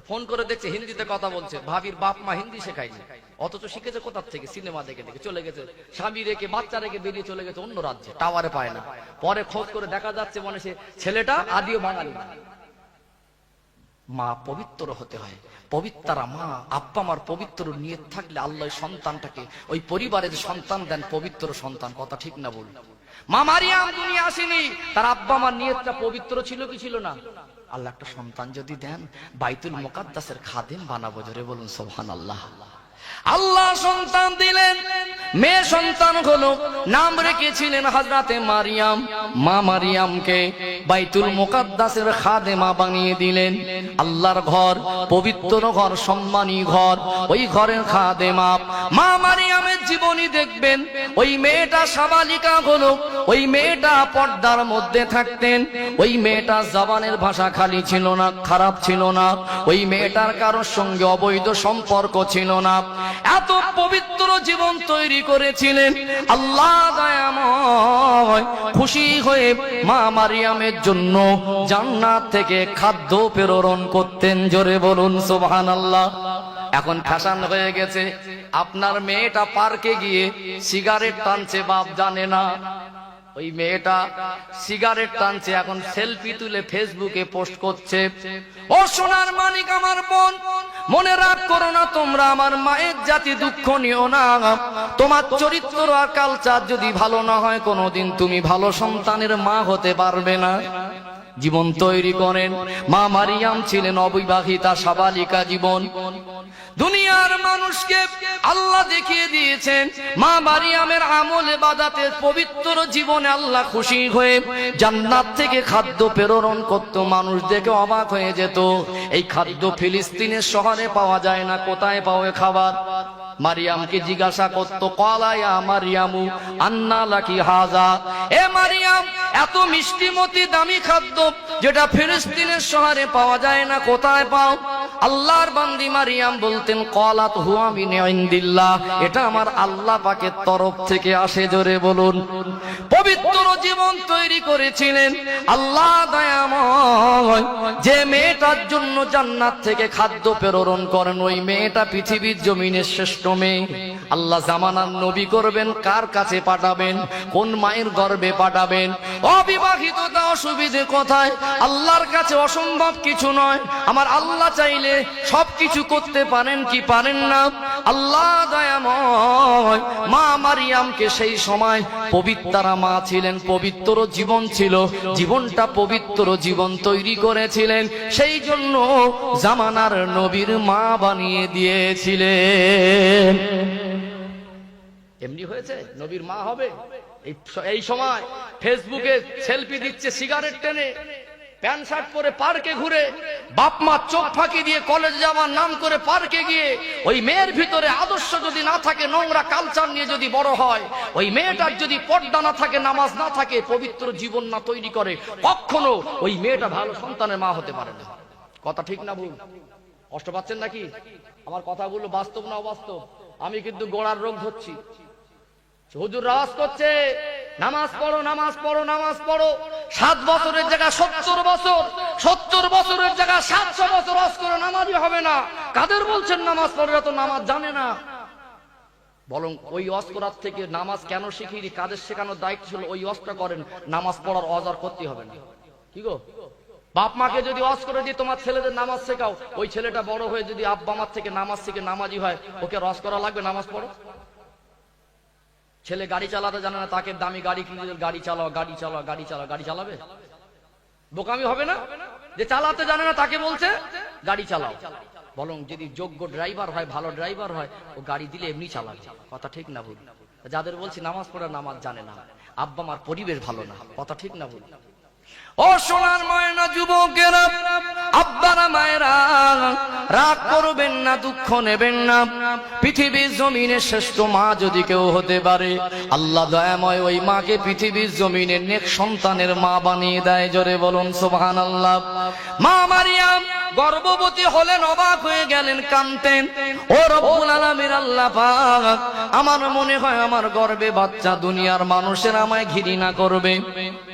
ফোন করে দেখছে হিন্দিতে কথা বলছে। ভাবির বাপ মা হিন্দি শেখায়নি, অথচ শিখেছে কোথা থেকে? সিনেমা দেখে দেখে। চলে গেছে স্বামী রেখে, বাচ্চা রেখে বেরিয়ে চলে গেছে অন্য রাজ্যে, টাওয়ারে পায় না। পরে খোঁজ করে দেখা যাচ্ছে মানে সে ছেলেটা আদিও বাঙালি। মা পবিত্র হতে হয়, পবিত্রা মা। আব্বা মার পবিত্র নিয়ত থাকলে আল্লাহ সন্তানটাকে, ওই পরিবারের সন্তান দেন পবিত্র সন্তান। কথা ঠিক না বল? মা মারিয়াম দুনিয়া আসেনি, তার আব্বা মার নিয়তটা পবিত্র ছিল কি ছিল না? আল্লাহ একটা সন্তান যদি দেন, বাইতুল মুকাদ্দাসের খাদেম বানাবো। জোরে বলুন সুবহানাল্লাহ। আল্লাহ সন্তান দিলেন, মেয়ে সন্তান হলো, নাম রেখেছিলেন হযরতে মারিয়াম। মা মারিয়ামকে বাইতুল মুকাদ্দাসের খাদেমা বানিয়ে দিলেন। আল্লাহর ঘর, পবিত্র ঘর, সম্মানী ঘর, ওই ঘরের খাদেমা মা মারিয়ামের জীবনী দেখবেন। ওই মেয়েটা সাবালিকা হলো, ওই মেয়েটা পর্দার মধ্যে থাকতেন। ওই মেয়েটা জবানের ভাষা খালি ছিল না, খারাপ ছিল না। ওই মেয়েটার কারোর সঙ্গে অবৈধ সম্পর্ক ছিল না। এত পবিত্র জীবন তৈরি করেছিলেন আল্লাহ দয়াময়। খুশি হয়ে মা মারিয়ামের জন্য জান্নাত থেকে খাদ্য প্রেরণ করতেন। জোরে বলুন সুবহানাল্লাহ। এখন ফ্যাশন হয়ে গেছে, আপনার মেয়েটা পার্কে গিয়ে সিগারেট টানছে, বাপ জানে না। ওই মেয়েটা সিগারেট টানছে, এখন সেলফি তুলে ফেসবুকে পোস্ট করছে। ও সোনার মানিক আমার বোন, মনে রাখ করো না তোমরা, আমার মায়ের জাতি দুঃখ নিও না। তোমার চরিত্র আর কালচার যদি ভালো না হয়, কোনোদিন তুমি ভালো সন্তানের মা হতে পারবে না। জীবন তৈরি করেন। মা মারিয়াম ছিলেন অবিবাহিতা সাবালিকা জীবন। দুনিয়ার মানুষকে আল্লাহ দেখিয়ে দিয়েছেন মা মারিয়ামের আমল ইবাদতে পবিত্র জীবনে আল্লাহ খুশি হয়ে জান্নাত থেকে খাদ্য প্রেরণ করত। মানুষ দেখে অবাক হয়ে যেত, এই খাদ্য ফিলিস্তিনের শহরে পাওয়া যায় না, কোথায় পাওয়া খাবার? মারিয়ামকে জিজ্ঞাসা করতো, ক্বালা ইয়া মারিয়ামু আন্না লাকি হাযা, এ মারিয়াম এত মিষ্টিমতি দামি খাদ্য যেটা ফিলিস্তিনের শহরে পাওয়া যায় না, কোথায় পাও? আল্লাহর বান্দি মারিয়াম বলতেন, ক্বালাত হুয়া মিন ইনদিল্লাহ, এটা আমার আল্লাহ পাকের তরফ থেকে আসে। জোরে বলুন। পবিত্র জীবন তৈরি করেছিলেন আল্লাহ দয়াময়, যে মেয়েটার জন্য জান্নাত থেকে খাদ্য প্রেরণ করেন, ওই মেয়েটা পৃথিবীর জমিনের শ্রেষ্ঠ মেয়ে। আল্লাহ জামানার নবী করবেন, কার কাছে পাঠাবেন? কোন মায়ের গর্ভে পাঠাবেন? অবিবাহিততা অসুবিধে কোথায়? আল্লাহর কাছে অসম্ভব কিছু নয়। আমার আল্লাহ চাইলে সবকিছু করতে পারেন কি পারেন না? আল্লাহ দয়াময় মা মারিয়ামকে সেই সময় পবিত্রা মা ছিলেন, পবিত্র জীবন ছিল, জীবনটা পবিত্র জীবন তৈরি করেছিলেন, সেই জন্য জামানার নবীর মা বানিয়ে দিয়েছিলেন। এমনি হয়েছে নবীর মা হবে? এই সময় ফেসবুকে সেলফি দিচ্ছে সিগারেট টেনে, প্যান্ট শার্ট পরে পার্কে ঘুরে, বাপ মা চোখ ফাঁকি দিয়ে কলেজ যাওয়ার নাম করে পার্কে গিয়ে, ওই মেয়ের ভিতরে আদর্শ যদি না থাকে, নোংরা কালচার নিয়ে যদি বড় হয়, ওই মেয়েটার যদি পর্দা না থাকে, নামাজ না থাকে, পবিত্র জীবন না তৈরি করে, কখনো ওই মেয়েটা ভালো সন্তানের মা হতে পারে না। কথা ঠিক না ভুল? কষ্ট পাচ্ছেন নাকি? আমার কথাগুলো বাস্তব না অবাস্তব? আমি কিন্তু গোড়ার রোগ ধরছি। হুজুর রাওয়াজ করছে, নামাজ পড়ো, নামাজ পড়ো, নামাজ পড়ো। 7 বছরের জায়গায় 70 বছর, 70 বছরের জায়গায় 700 বছর ওয়াজ করে নামাজই হবে না। কাদের বলছেন নামাজ পড়ে? তো নামাজ জানে না। বরং ওই ওয়াজ করার থেকে নামাজ কেন শিখিনি, কাদের শেখানোর দায়িত্ব ছিল, ওই ওয়াজটা করেন, নামাজ পড়ার ওয়াজ আর করতে হবে না। কি গো, বাপ মাকে যদি ওয়াজ করে দিয়ে তোমার ছেলেদের নামাজ শেখাও, ওই ছেলেটা বড় হয়ে যদি আব্বা মার থেকে নামাজ শিখে নামাজি হয়, ওকে ওয়াজ করা লাগবে? নামাজ পড়ো। ছেলে গাড়ি চালাতে জানে না, তাকে দামি গাড়ি কিনে দিল, গাড়ি চালাও, গাড়ি চালাও, গাড়ি চালাও, গাড়ি চালাবে? বোকামি হবে না? যে চালাতে জানে না তাকে বলছে গাড়ি চালাও। বরং যদি যোগ্য ড্রাইভার হয়, ভালো ড্রাইভার হয়, ও গাড়ি দিলে এমনি চালাবে। কথা ঠিক না ভুল? যাদের বলছি নামাজ পড়া, নামাজ জানে না, আব্বা মার পরিবেশ ভালো না। কথা ঠিক না ভুল? ও সোনার ময়না যুবকেরা, আব্বারা মায়েরা, রাগ করবেন না, দুঃখ নেবেন না। পৃথিবীর জমিনে শ্রেষ্ঠ মা যদি কেউ হতে পারে, আল্লাহ দয়াময় ওই মাকে পৃথিবীর জমিনে নেক সন্তানের মা বানিয়ে দেয়। জোরে বলুন সুবহানাল্লাহ। মা মারিয়াম গর্ভবতী হলেন, অবাক হয়ে গেলেন, কাঁদতেন। ও রব্বুল আলামিন আল্লাহ পাক, আমার মনে হয় আমার গর্ভে বাচ্চা, দুনিয়ার মানুষের আমায় ঘৃণা করবে,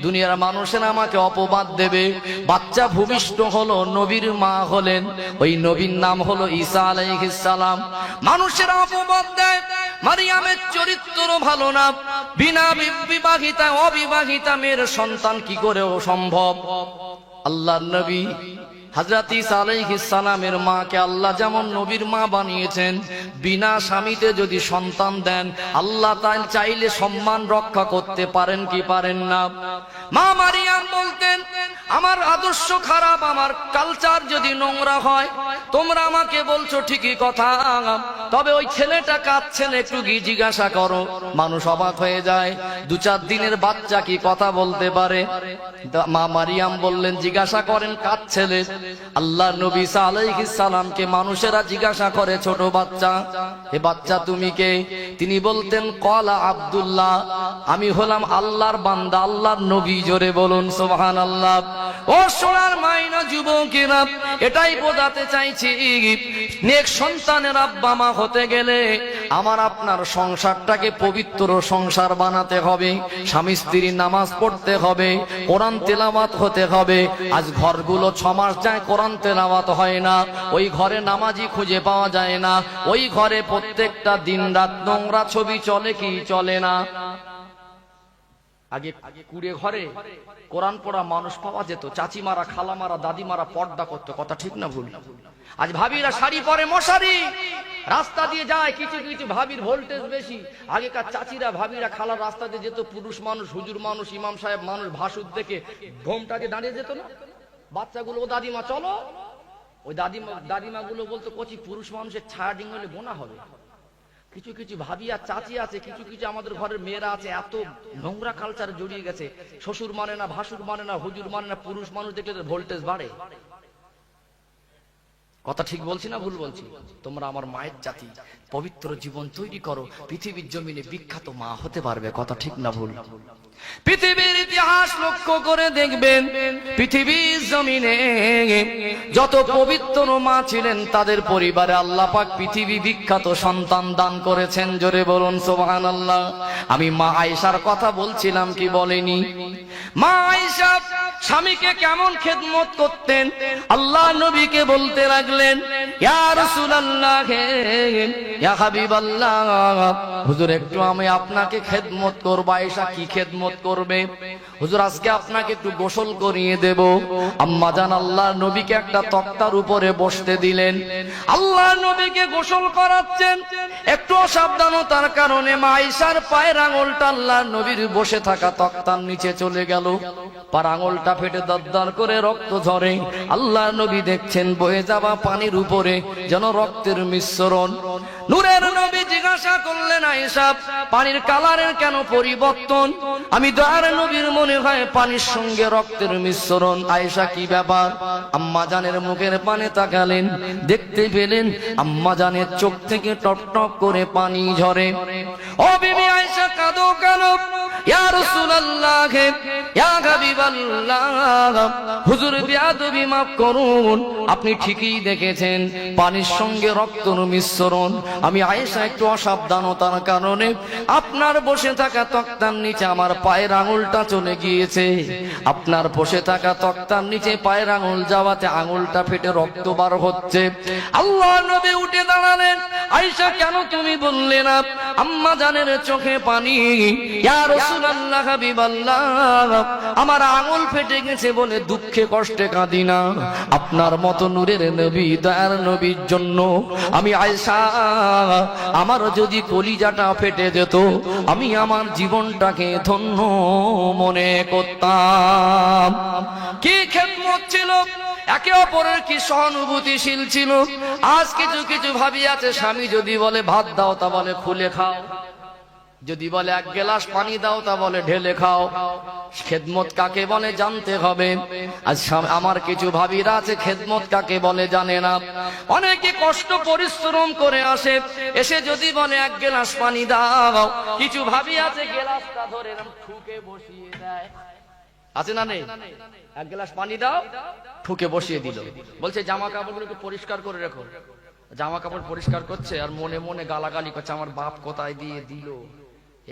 দুনিয়ার মানুষের আমাকে অপবাদ দেবে। বাচ্চা ভূমিষ্ঠ হলো, নবীর মা হলেন, ওই নবীর নাম হলো ঈসা আলাইহিস সালাম। মানুষের অপবাদ দেয়, মারিয়ামের চরিত্র ভালো না, বিনা বিবাহিতা অবিবাহিতা মেয়ের সন্তান কি করে ও সম্ভব? আল্লাহর নবী হযরত ঈসা আলাইহিস সালামের মাকে আল্লাহ যেমন নবীর মা বানিয়েছেন, বিনা স্বামীতে যদি সন্তান দেন, আল্লাহ তাই চাইলে সম্মান রক্ষা করতে পারেন কি পারেন না? মা মারিয়াম বলতেন, আমার আদর্শ খারাপ, আমার কালচার যদি নোংরা হয়, তোমরা আমাকে বলছো ঠিকই কথা, তবে ওই ছেলেটা কাঁদছেন, একটু গিয়ে জিজ্ঞাসা করো। মানুষ অবাক হয়ে যায়, 2-4 দিনের বাচ্চা কি কথা বলতে পারে? মা মারিয়াম বললেন, জিজ্ঞাসা করেন কার ছেলে? আল্লাহ নবী ঈসা আলাইহিস সালামকে মানুষেরা জিজ্ঞাসা করে, ছোট বাচ্চা, এ বাচ্চা তুমি কে? তিনি বলতেন, ক্বালা আব্দুল্লাহ, আমি হলাম আল্লাহর বান্দা, আল্লাহর নবী। জোরে বলুন সুবহানাল্লাহ। ও সোনার মাইনা যুবকেরা, এটাই বোঝাতে চাইছি, নেক সন্তানের আব্বা মা হতে গেলে আমার আপনার সংসারটাকে পবিত্র সংসার বানাতে হবে, স্বামী স্ত্রীর নামাজ পড়তে হবে, কোরআন তেলাওয়াত হতে হবে। আজ ঘরগুলো 6 মাস যায় কোরআন তেলাওয়াত হয় না, ওই ঘরে নামাজি খুঁজে পাওয়া যায় না, ওই ঘরে প্রত্যেকটা দিন রাত নোংরা ছবি চলে কি চলে না? আগে কুড়ে ঘরে কোরআন পড়া মানুষ পাওয়া যেত, চাচিমারা, খালামারা, দাদিমারা পর্দা করতো। কথা ঠিক না ভুল? আজ ভাবিরা শাড়ি পরে, মশারি, রাস্তা দিয়ে যায়। কিছু কিছু ভাবির ভোল্টেজ বেশি। আগেকার চাচিরা, ভাবিরা, খালার রাস্তা দিয়ে যেত, পুরুষ মানুষ, হুজুর মানুষ, ইমাম সাহেব মানুষ, ভাসুর দেখে ঘোমটাকে দাঁড়িয়ে যেত না। বাচ্চাগুলো, ও দাদিমা চলো, ওই দাদিমা গুলো বলতো, কচি পুরুষ মানুষের ছায়া ডিঙ্গলে গোনা হবে। কিছু কিছু ভাবি আর চাচি আছে, কিছু কিছু আমাদের ঘরের মেয়েরা আছে, এত নোংরা কালচারে জড়িয়ে গেছে, শ্বশুর মানে না, ভাসুর মানে না, হুজুর মানে না, পুরুষ মানুষ দেখলে ভোল্টেজ বাড়ে। কথা ঠিক বলছি না ভুল বলছি? তোমরা আমার মায়ের জাতি, পবিত্র জীবন তৈরি করো, পৃথিবীর জমিনে বিখ্যাত মা হতে পারবে। কথা ঠিক না ভুল? পৃথিবীর ইতিহাস লক্ষ্য করে দেখবেন, পৃথিবীর জমিনে যত পবিত্র মা ছিলেন তাদের পরিবারে আল্লাহ পাক পৃথিবী বিখ্যাত সন্তান দান করেছেন। জোরে বলুন সুবহানাল্লাহ। আমি মা আয়েশার কথা বলছিলাম, কি বলেনি? মা আয়েশা স্বামীকে কেমন খেদমত করতেন, আল্লাহ নবীকে বলতে লাগলেন, ইয়া রাসূলুল্লাহ, ইয়া হাবিবাল্লাহ, হুজুর একটু আমি আপনাকে খেদমত করব। আয়েশা, কি খেদমত করবে? হুজুর আজকে আপনাকে একটু গোসল করিয়ে দেব। আম্মা জান আল্লাহ নবীকে একটা তক্তার উপরে বসতে দিলেন, আল্লাহ নবীকে গোসল করাচ্ছেন। একটু অসাবধানতার কারণে মা আয়েশার পায়ের আঙুলটা আল্লাহ নবীর বসে থাকা তক্তার নিচে চলে গেল। পার আঙুলটা ফেটে দরদর করে রক্ত ঝরে। আল্লাহ নবী দেখছেন বয়ে যাওয়া পানির উপরে যেন রক্তের মিশ্রণ। নূরের নবী জিজ্ঞাসা করলেন, আয়েশা পানির কালারের কেন পরিবর্তন? আমি দয়ার নবীর মনে হয় পানির সঙ্গে রক্তের মিশ্রণ। আয়েশা, কি ব্যাপার? আম্মা জানের মুখের পানে তাকালেন, দেখতে পেলেন আম্মা জানের চোখ থেকে টপ টপ করে পানি ঝরে। ও বিবি আয়েশা, কাঁদো কেন? ইয়া রাসূলুল্লাহ, ইয়া হাবিবাল্লাহ, হুজুর বিয়াদবি মাফ করুন, আপনি ঠিকই দেখেছেন পানির সঙ্গে রক্তের মিশ্রণ। আমি আয়েশা একটু অসাবধানতার কারণে আপনার বসে থাকা তক্তার নিচে আমার পায়ের আঙুলটা চলে গিয়েছে। আপনার বসে থাকা তক্তার নিচে পায়ের আঙুল যাওয়াতে আঙুলটা ফেটে রক্ত বার হচ্ছে। আল্লাহ নবী উঠে দাঁড়ালেন, আয়েশা কেন তুমি বললে না আম্মা জানের চোখে পানি? ইয়া রাসূলুল্লাহ, হাবিবাল্লাহ, আমার আঙুল ফেটে গেছে বলে দুঃখে কষ্টে কাঁদি না। আপনার মতো নূরের নবী, দয়ার নবীর জন্য আমি আয়েশা, আমার যদি কলিজাটা ফেটে যেত আমি আমার জীবনটাকে ধন্য মনে করতাম। কি খেদমত ছিল, একে অপরের কি সহানুভূতিশীল ছিল। আজ কিছু কিছু ভাবি আছে, স্বামী যদি বলে ভাত দাও তা বলে খুলে খাও, যদি বলে এক গ্লাস পানি দাও তা বলে ঢেলে খাও। খেদমত কাকে বলে জানতে হবে। আজ আমার কিছু ভাবিরা আছে খেদমত কাকে বলে জানে না। অনেকে কষ্ট পরিশ্রম করে আসে, এসে যদি বলে এক গ্লাস পানি দাও, কিছু ভাবি আছে গ্লাসটা ধরে ঠুকে বসিয়ে দেয়। আছে না নেই? এক গ্লাস পানি দাও, ঠুকে বসিয়ে দিল। বলছে জামা কাপড়গুলোকে পরিষ্কার করে রাখো। জামা কাপড় পরিষ্কার করছে আর মনে মনে গালাগালি করছে, আমার বাপ কোথায় দিয়ে দিল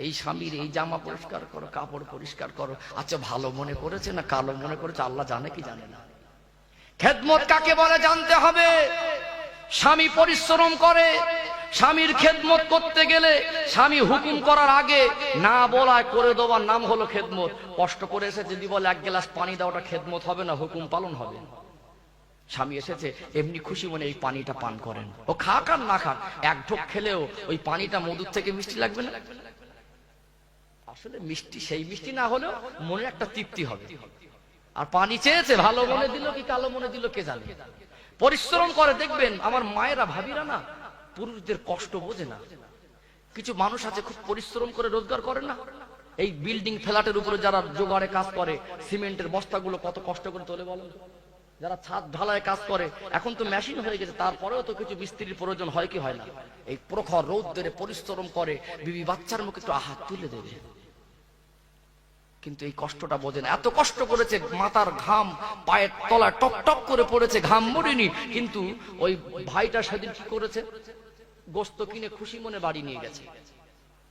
এই স্বামীর এই জামা পরিষ্কার করো, কাপড় পরিষ্কার করো। আচ্ছা ভালো মনে করেছে না কালো মনে করেছে আল্লাহ জানে কি জানে না। খেদমত কাকে বলে জানতে হবে। স্বামী পরিশ্রম করে, স্বামীর খেদমত করতে গেলে স্বামী হুকুম করার আগে না বলায় করে দেওয়ার নাম হলো খেদমত। কষ্ট করে এসে যদি বলে এক গ্লাস পানি দাও, ওটা খেদমত হবে না, হুকুম পালন হবে। স্বামী এসেছে এমনি খুশি মনে এই পানিটা পান করেন, ও খাক আর না খাক, এক ঢোক খেলেও ওই পানিটা মধুর থেকে মিষ্টি লাগবে না? আসলে মিষ্টি সেই মিষ্টি না হলেও মনে একটা তৃপ্তি হবে। আর পানি চেয়েছে, ভালো মনে দিল কি কালো মনে দিল কে জানে। পরিশ্রম করে দেখবেন আমার মায়েরা ভাবিরা না পুরুষদের কষ্ট বোঝে না। কিছু মানুষ আছে খুব পরিশ্রম করে রোজগার করে না, এই বিল্ডিং ফ্ল্যাটের উপরে যারা জোগাড়ে কাজ করে, সিমেন্টের বস্তাগুলো কত কষ্ট করে তোলে বলেন। যারা ছাদ ঢালায় কাজ করে, এখন তো মেশিন হয়ে গেছে, তারপরেও তো কিছু মিস্ত্রির প্রয়োজন হয় কি হয় না? এই প্রখর রৌদ্রে পরিশ্রম করে বিবি বাচ্চার মুখে একটু হাত তুলে দেবে, কিন্তু এই কষ্টটা বোঝে না। এত কষ্ট করেছে, মাথার ঘাম পায়ের তলায় টপ টপ করে পড়েছে, ঘাম মরিনি, কিন্তু ওই ভাইটা সেদিন কি করেছে, গোস্ত কিনে খুশি মনে বাড়ি নিয়ে গেছে।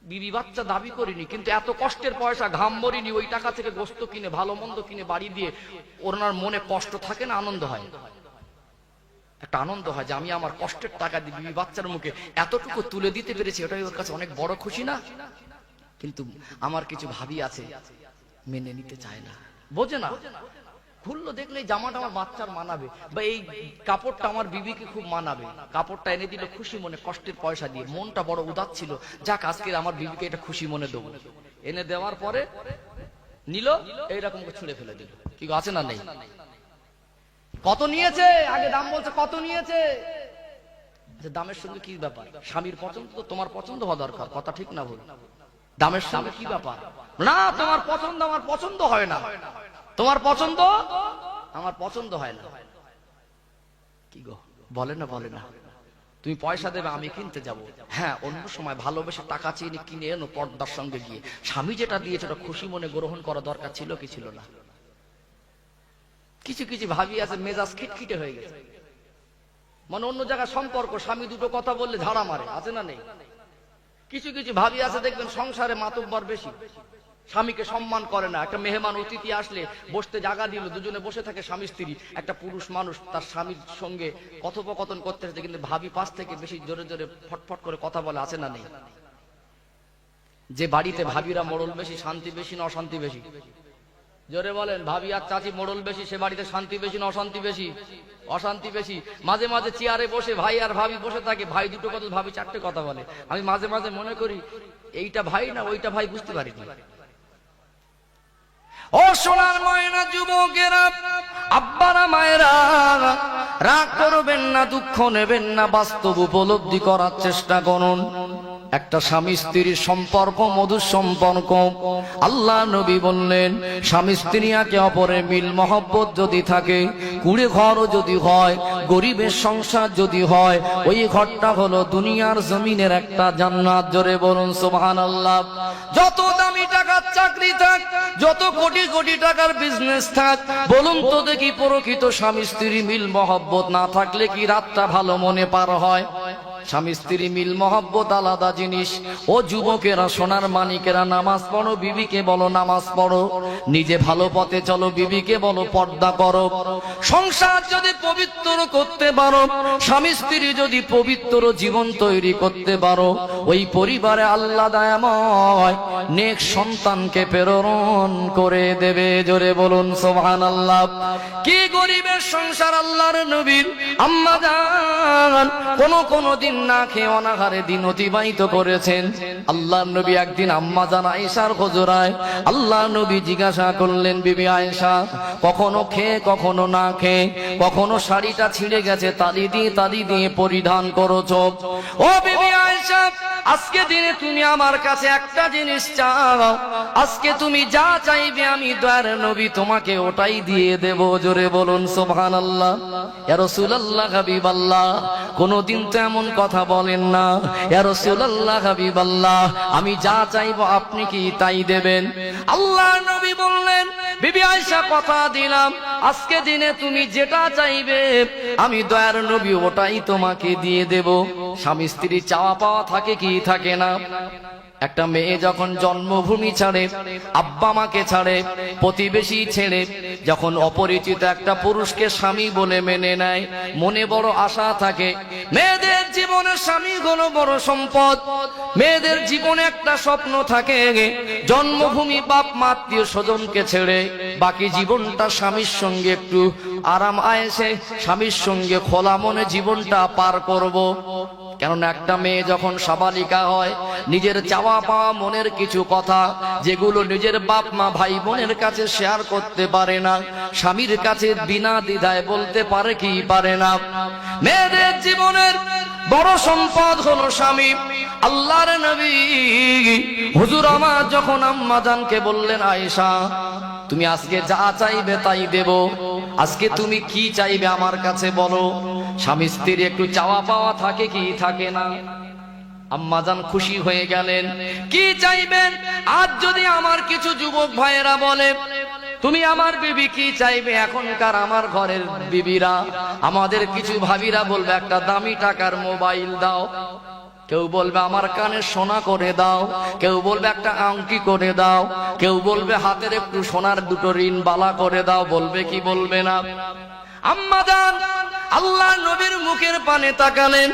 বিবি বাচ্চা দাবি করিনি, কিন্তু এত কষ্টের পয়সা, ঘাম মরিনি, ওই টাকা থেকে গোস্ত কিনে ভালো মন্দ কিনে বাড়ি দিয়ে ওনার মনে কষ্ট থাকে না, আনন্দ হয়, একটা আনন্দ হয় যে আমি আমার কষ্টের টাকা দিয়ে বিবি বাচ্চার মুখে এতটুকু তুলে দিতে পেরেছি, ওটাই ওর কাছে অনেক বড় খুশি না? কিন্তু আমার কিছু ভাবি আছে মেনে নিতে চায় না, বোঝে না। খুললো দেখলে জামাটা আমার বাচ্চার মানাবে, বা এই কাপড়টা আমার বিবিকে খুব মানাবে, কাপড়টা এনে দিল খুশি মনে, কষ্টের পয়সা দিয়ে, মনটা বড় উদাস ছিল, যাক আজকে আমার বিবিকে এটা খুশি মনে দেবো। এনে দেওয়ার পরে নিল, এইরকম ছুঁড়ে ফেলে দিল। কি আছে না নেই? কত নিয়েছে? আগে দাম বলছে, কত নিয়েছে? দামের সঙ্গে কি ব্যাপার? স্বামীর পছন্দ তো তোমার পছন্দ হওয়া দরকার, কথা ঠিক না ভুল? দামের সঙ্গে কি ব্যাপার? না, তোমার পছন্দ আমার পছন্দ হয় না, তোমার পছন্দ আমার পছন্দ হয় না। কি গো, বলে না বলে না, তুমি পয়সা দেবে আমি কিনতে যাব। হ্যাঁ, অন্য সময় ভালোবেসে টাকা চিনি কিনে এনো পর্দার সঙ্গে গিয়ে, স্বামী যেটা দিয়েছে ওটা খুশি মনে গ্রহণ করা দরকার ছিল কি ছিল না? কিছু কিছু ভাবি আছে মেজাজ খিটখিটে হয়ে গেছে, মানে অন্য জায়গায় সম্পর্ক, স্বামী দুটো কথা বললে ঝাড়া মারে, আছে না নেই? কিছু কিছু ভাবি আছে দেখবেন সংসারে মাতব্বর বেশি, স্বামীকে সম্মান করে না। একটা মেহমান অতিথি আসলে বসতে জায়গা দিল, দুজনে বসে থাকে স্বামী স্ত্রী, একটা পুরুষ মানুষ তার স্বামীর সঙ্গে কথোপকথন করতে হচ্ছে, কিন্তু ভাবি পাশ থেকে বেশি জোরে জোরে ফটফট করে কথা বলে, আছে না নেই? যে বাড়িতে ভাবিরা মোড়ল বেশি, শান্তি বেশি না অশান্তি বেশি? জোরে বলেন, ভাবি আর চাচি মোড়ল বেশি, সে বাড়িতে শান্তি বেশি না অশান্তি বেশি? অশান্তি বেশি। মাঝে মাঝে চেয়ারে বসে ভাই আর ভাবি বসে থাকে, ভাই দুটো কথা, ভাবি চারটে কথা বলে। আমি মাঝে মাঝে মনে করি এইটা ভাই না ওইটা ভাই, বুঝতে পারিনি। ও সোনার ময়না যুবকেরা, আব্বারা মায়েরা, রাগ করবেন না, দুঃখ নেবেন না, বাস্তব উপলব্ধি করার চেষ্টা করুন। একটা স্বামী স্ত্রীর সম্পর্ক মধুর সম্পর্ক। আল্লাহ নবী বললেন, স্বামী স্ত্রী একে অপরের মিল মহব্বত যদি থাকে, কুড়ে ঘরও যদি হয়, গরিবের সংসার যদি হয়, ওই ঘরটা হলো দুনিয়ার জমিনের একটা জান্নাত। জোরে বলুন সুবহানাল্লাহ। যত দামি টাকার চাকরি থাক, যত কোটি কোটি টাকার বিজনেস থাক, বলুন তো দেখি প্রকৃত স্বামী স্ত্রী মিল মহব্বত না থাকলে কি রাতটা ভালো মনে পার হয়? স্বামী স্ত্রী মিল মহব্বত আলাদা জিনিস। ও যুবকেরা, সোনার মানিকেরা, নামাজ পড়ো, বিবিকে বলো নামাজ পড়ো। নিজে ভালো পথে চলো, বিবিকে বলো পর্দা করো। সংসার যদি পবিত্র করতে পারো, স্বামী স্ত্রী যদি পবিত্র জীবন তৈরি করতে পারো, ওই পরিবারে আল্লাহ দয়াময় নেক সন্তানকে প্রেরণ করে দেবে। জোরে বলুন সুবহানাল্লাহ। কি গরিবের সংসার! আল্লাহর নবীর আম্মা জান কোন দিন না খেয়ে অনাহারে দিন অতিবাহিত করেছেন। আল্লাহর নবী একদিন আম্মা জান আয়েশার হুজুরায় আল্লাহর নবী জিজ্ঞাসা করলেন, বিবি আয়েশা, কখনো খেয়ে কখনো না খেয়ে, কখনো শাড়িটা ছিঁড়ে গেছে তালি দিয়ে পরিধান করেছো। ও বিবি আয়েশা, আজকে দিনে তুমি আমার কাছে একটা জিনিস চাও, আজকে তুমি যা চাইবে আমি দয়ার নবী তোমাকে ওটাই দিয়ে দেব। জোরে বলুন সুবহানাল্লাহ। ইয়া রাসূলুল্লাহ, হাবিবাল্লাহ, কোনদিন তো এমন কথা বলেন না। ইয়া রাসূলুল্লাহ, হাবিবাল্লাহ, আমি যা চাইবো আপনি কি তাই দেবেন? আল্লাহর নবী বললেন, বিবি আয়েশা, কথা দিলাম আজকে দিনে তুমি যেটা চাইবে আমি দয়ার নবী ওটাই তোমাকে দিয়ে দেব। স্বামী স্ত্রী চাওয়া পাওয়া থাকে কি থাকে না? একটা মেয়ে যখন জন্মভূমি ছাড়ে, আব্বা মাকে ছাড়ে, প্রতিবেশী ছেড়ে যখন অপরিচিত একটা পুরুষকে স্বামী বলে মেনে নেয়, মনে বড় আশা থাকে। মেয়েদের জীবনে স্বামী হলো বড় সম্পদ। মেয়েদের জীবনে একটা স্বপ্ন থাকে, জন্মভূমি বাপ মা আত্মীয় স্বজনকে ছেড়ে বাকি জীবনটা স্বামীর সঙ্গে একটু আরাম আয়েসে স্বামীর সঙ্গে খোলা মনে জীবনটা পার করব। কেননা একটা মেয়ে যখন সাবালিকা হয়, নিজের চাওয়া পাওয়া মনের কিছু কথা যেগুলো নিজের বাপ মা ভাই বোনের কাছে শেয়ার করতে পারে না, স্বামীর কাছে বিনা দ্বিধায় বলতে পারে কি পারে না। মেয়েদের জীবনের বড় সম্পদ হলো স্বামী। আল্লাহর নবী হুজুর আমার যখন আম্মা জানকে বললেন, আয়েশা, তুমি আজকে যা চাইবে তাই দেব, আজকে তুমি কি চাইবে আমার কাছে বলো। স্বামী স্ত্রীর একটু চাওয়া পাওয়া থাকে কি থাকে না? আম্মা জান খুশি হয়ে গেলেন। কি চাইবেন? আজ যদি আমার কিছু যুবক ভাইয়েরা বলে, তুমি আমার বিবি কি চাইবে? এখনকার আমার ঘরের বিবিরা, আমাদের কিছু ভাবিরা বলবে একটা দামি টাকার মোবাইল দাও, কেউ বলবে আমার কানে সোনা করে দাও, কেউ বলবে একটা আংটি করে দাও, কেউ বলবে হাতের একটু সোনার দুটো রিন বালা করে দাও। বলবে কি বলবে না? আম্মা জান আল্লাহ নবীর মুখের পানে তাকালেন,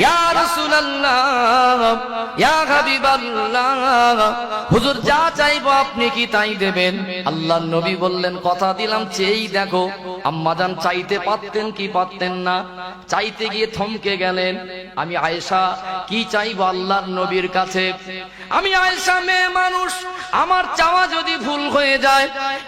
ইয়া রাসূলুল্লাহ, ইয়া হাবিবাল্লাহ, হুজুর যা চাইবো আপনি কি তাই দেবেন? আল্লাহ নবী বললেন, কথা দিলাম চেয়েই দেখো। আম্মা জান চাইতে পারতেন কি পারতেন না? চাইতে গিয়ে থমকে গেলেন। আমি আয়েশা কি চাইবো আল্লাহর নবীর কাছে? আমি আয়েশা মেয়ে মানুষ, আমার চাওয়া যদি ভুল হয়ে যায়,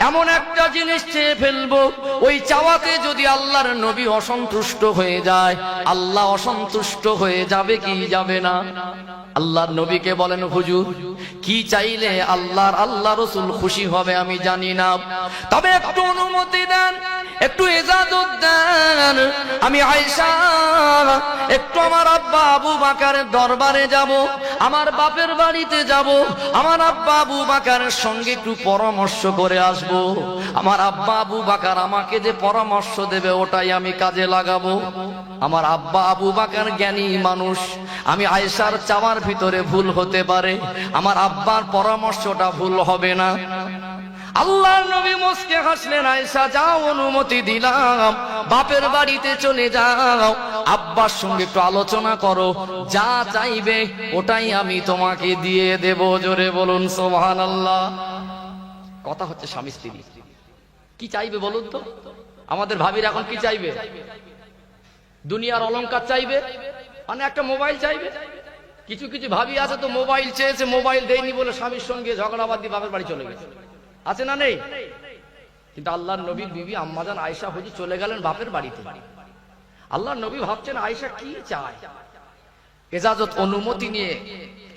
এমন একটা জিনিস চেয়ে ফেলবো, ওই চাওয়াতে যদি আল্লাহর নবী অসন্তুষ্ট হয়ে যায়, আল্লাহ অসন্তুষ্ট হয়ে যাবে কি যাবে না? আল্লাহর নবীকে বলেন, হুজুর কি চাইলে আল্লাহ রাসূল খুশি হবে আমি জানি না, তবে একটু অনুমতি দেন, একটু ইজাজত দেন, আমি আয়েশা একটু আমার আব্বা আবু বকরের দরবারে যাব, আমার বাপের বাড়িতে যাব, আমার আব্বা আবু বকরের সঙ্গে একটু পরামর্শ করে আসব। আমার আব্বা আবু বকর আমাকে যে পরামর্শ দেবে ওটাই আমি কাজে লাগাবো। আমার আব্বা আবু বকর জ্ঞানী মানুষ, আমি আয়েশার চাওয়ার ভিতরে ভুল হতে পারে, আমার আব্বার পরামর্শটা ভুল হবে না। আল্লাহর নবী মুস্কে হাসলেন, আয়েশা যাও, অনুমতি দিলাম, বাপের বাড়িতে চলে যাও, আব্বার সঙ্গে একটু আলোচনা করো, যা চাইবে ওটাই আমি তোমাকে দিয়ে দেব। জোরে বলুন সুবহানাল্লাহ। কথা হচ্ছে স্বামী স্ত্রী কি চাইবে বলুন তো? আমাদের ভাবিরা এখন কি চাইবে? দুনিয়ার অলংকার চাইবে, মানে একটা মোবাইল চাইবে। কিছু কিছু ভাবি আছে তো মোবাইল চেয়েছে, মোবাইল দেয়নি বলে স্বামীর সঙ্গে ঝগড়াবাদি বাপের বাড়ি চলে গেছে, আছে না নেই? কিন্তু আল্লাহর নবীর বিবি আম্মাজান আয়েশা হুজুর চলে গেলেন বাপের বাড়িতে। আল্লাহর নবী ভাবছেন আয়েশা কি চায়। ইজাজত অনুমতি নিয়ে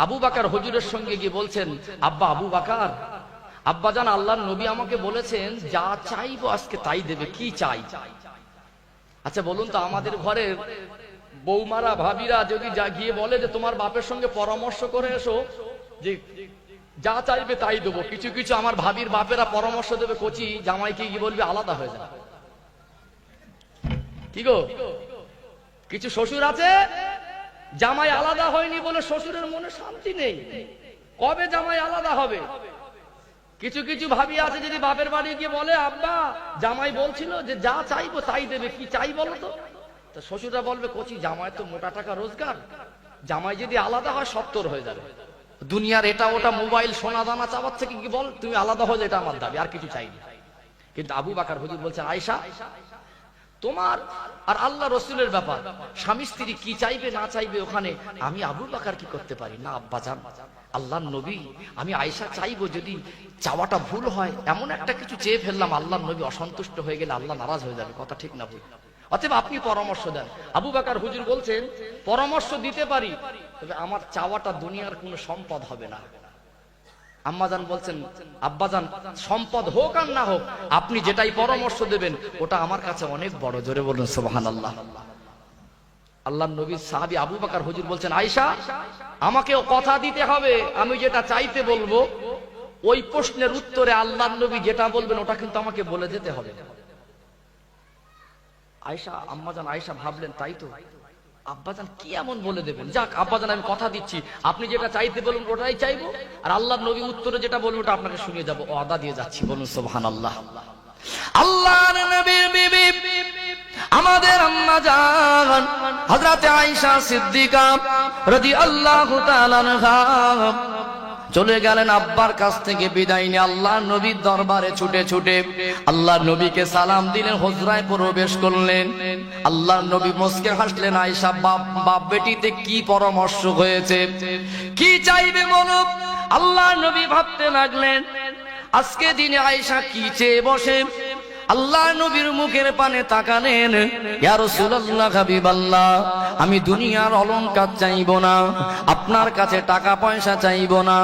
আবু বকর হুজুরের সঙ্গে গিয়ে বলছেন, আব্বা আবু বকর, আব্বাজান আল্লাহর নবী আমাকে বলেছেন যা চাইবো আজকে তাই দেবে, কি চাই? আচ্ছা বলুন তো, আমাদের ঘরের বৌমারা ভাবিরা যদি যা গিয়ে বলে যে তোমার বাপের সঙ্গে পরামর্শ করে এসো, যে যা চাইবে তাই দেবো, কিছু কিছু আমার ভাবির বাপেরা পরামর্শ দেবে কচি জামাইকে গিয়ে বলবে আলাদা হয়ে যায়। কি গো, কিছু শ্বশুর আছে জামাই আলাদা হয়নি বলে শ্বশুরের মনে শান্তি নেই, কবে জামাই আলাদা হবে। কিছু কিছু ভাবি আছে যদি বাপের বাড়ি গিয়ে বলে আব্বা জামাই বলছিল যে যা চাইবো তাই দেবে, কি চাই বলো তো? তো শ্বশুররা বলবে কচি জামাই তো মোটা টাকা রোজগার, জামাই যদি আলাদা হয় 70 হয়ে যাবে। দুনিয়ার এটা ওটা মোবাইল সোনা দানা চাওয়ার থেকে কি বল তুমি আলাদা হয়ে, এটা আমার দাবি, আর কিছু চাইনি। কিন্তু আবু বকর হুজুর বলছেন আয়েশা তোমার আর আল্লাহ রসুলের ব্যাপার, স্বামী স্ত্রী কি চাইবে না চাইবে ওখানে আমি আবু বকর কি করতে পারি না। আব্বাজান আল্লাহর নবী, আমি আয়েশা চাইবো যদি চাওয়াটা ভুল হয়, এমন একটা কিছু চেয়ে ফেললাম আল্লাহর নবী অসন্তুষ্ট হয়ে গেলে আল্লাহ নারাজ হয়ে যাবে, কথা ঠিক না ভুল? অতএব আপনি পরামর্শ দেন। আবু বকর হুজুর বলছেন পরামর্শ দিতে পারি, তবে আমার চাওয়াটা দুনিয়ার কোনো সম্পদ হবে না। আম্মাজান বলছেন আব্বাজান সম্পদ হোক আর না হোক আপনি যেটাই পরামর্শ দেবেন ওটা আমার কাছে অনেক বড়। জোরে বলুন সুবহানাল্লাহ। আল্লাহর নবীর সাহাবী আবু বকর হুজুর বলছেন আয়েশা আমাকেও কথা দিতে হবে, আমি যেটা চাইতে বলবো ওই প্রশ্নের উত্তরে আল্লাহর নবী যেটা বলবেন ওটা কিন্তু আমাকে বলে যেতে হবে। আয়েশা আম্মাজান আয়েশা ভাবলেন তাই তো, আব্বাজান কি এমন বলে দেবেন, যাক আব্বাজান আমি কথা দিচ্ছি আপনি যেটা চাইতে বলুন ওটাই চাইবো, আর আল্লাহর নবী উত্তরে যেটা বলবো ওটা আপনাকে শুনিয়ে যাবো, ওয়াদা দিয়ে যাচ্ছি। বলুন সুবহানাল্লাহ। আল্লাহর নবীর বিবি আমাদের আম্মা জান হযরত আয়েশা সিদ্দিকা রাদিয়াল্লাহু তাআলা আনহা চলে গেলেন আব্বার কাছ থেকে বিদায় নিয়ে আল্লাহর নবীর দরবারে ছুটে ছুটে আল্লাহর নবীকে সালাম দিলেন, হুজরায় প্রবেশ করলেন। আল্লাহর নবী মুস্কে হাসলেন, আয়েশা বাপ বেটিতে কি পরামর্শ হয়েছে, কি চাইবে বলো? আল্লাহর নবী ভাবতে লাগলেন আজকে দিনে আয়েশা কি চেয়ে বসে। আল্লাহ নবীর মুখের পানে তাকালেন, ইয়া রাসূলুল্লাহ হাবিবাল্লাহ আমি দুনিয়ার অলংকার চাইবো না, আপনার কাছে টাকা পয়সা চাইবো না,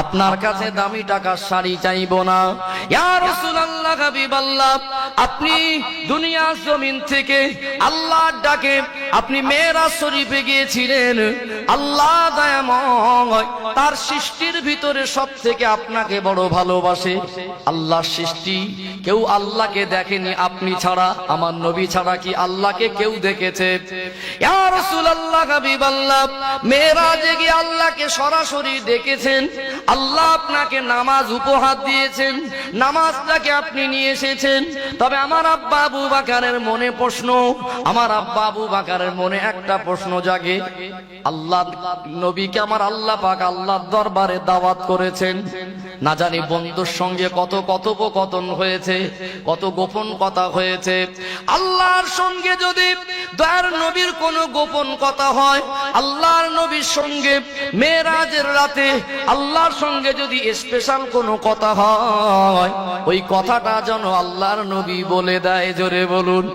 আপনার কাছে দামি টাকার শাড়ি চাইবো না। ইয়া রাসূলুল্লাহ হাবিবাল্লাহ আপনি দুনিয়ার জমিন থেকে আল্লাহর ডাকে আপনি মেরাজ শরীফে গিয়েছিলেন, আল্লাহ দয়াময় তার সৃষ্টির ভিতরে সবথেকে আপনাকে বড় ভালোবাসে। আল্লাহর সৃষ্টি কেউ আল্লাহকে দেখেনি আপনি ছাড়া, আমার নবী ছাড়া কি আল্লাহকে কেউ দেখেছে? ইয়া রাসূলুল্লাহ হাবিবাল্লাহ মেরাজে গিয়ে আল্লাহকে সরাসরি দেখেছেন, আল্লাহ আপনাকে নামাজ উপহার দিয়েছেন, নামাজটাকে আপনি নিয়ে এসেছেন। তবে আমার আব্বা আবু বকরের মনে প্রশ্ন, আমার আব্বা আবু বকরের মনে একটা প্রশ্ন জাগে, আল্লাহ নবীকে আমার আল্লাহ পাক আল্লাহর দরবারে দাওয়াত করেছেন, না জানি বন্ধুর সঙ্গে কত কথোপকথন হয়েছে, কত গোপন কথা হয়েছে। আল্লাহর সঙ্গে যদি দয়ার নবীর কোনো গোপন কথা হয়, আল্লাহর নবীর সঙ্গে মেরাজের রাতে আল্লাহর সঙ্গে যদি স্পেশাল কোনো কথা হয়, ওই কথাটা যেন আল্লাহর নবী বলে দেয়। জোরে বলুন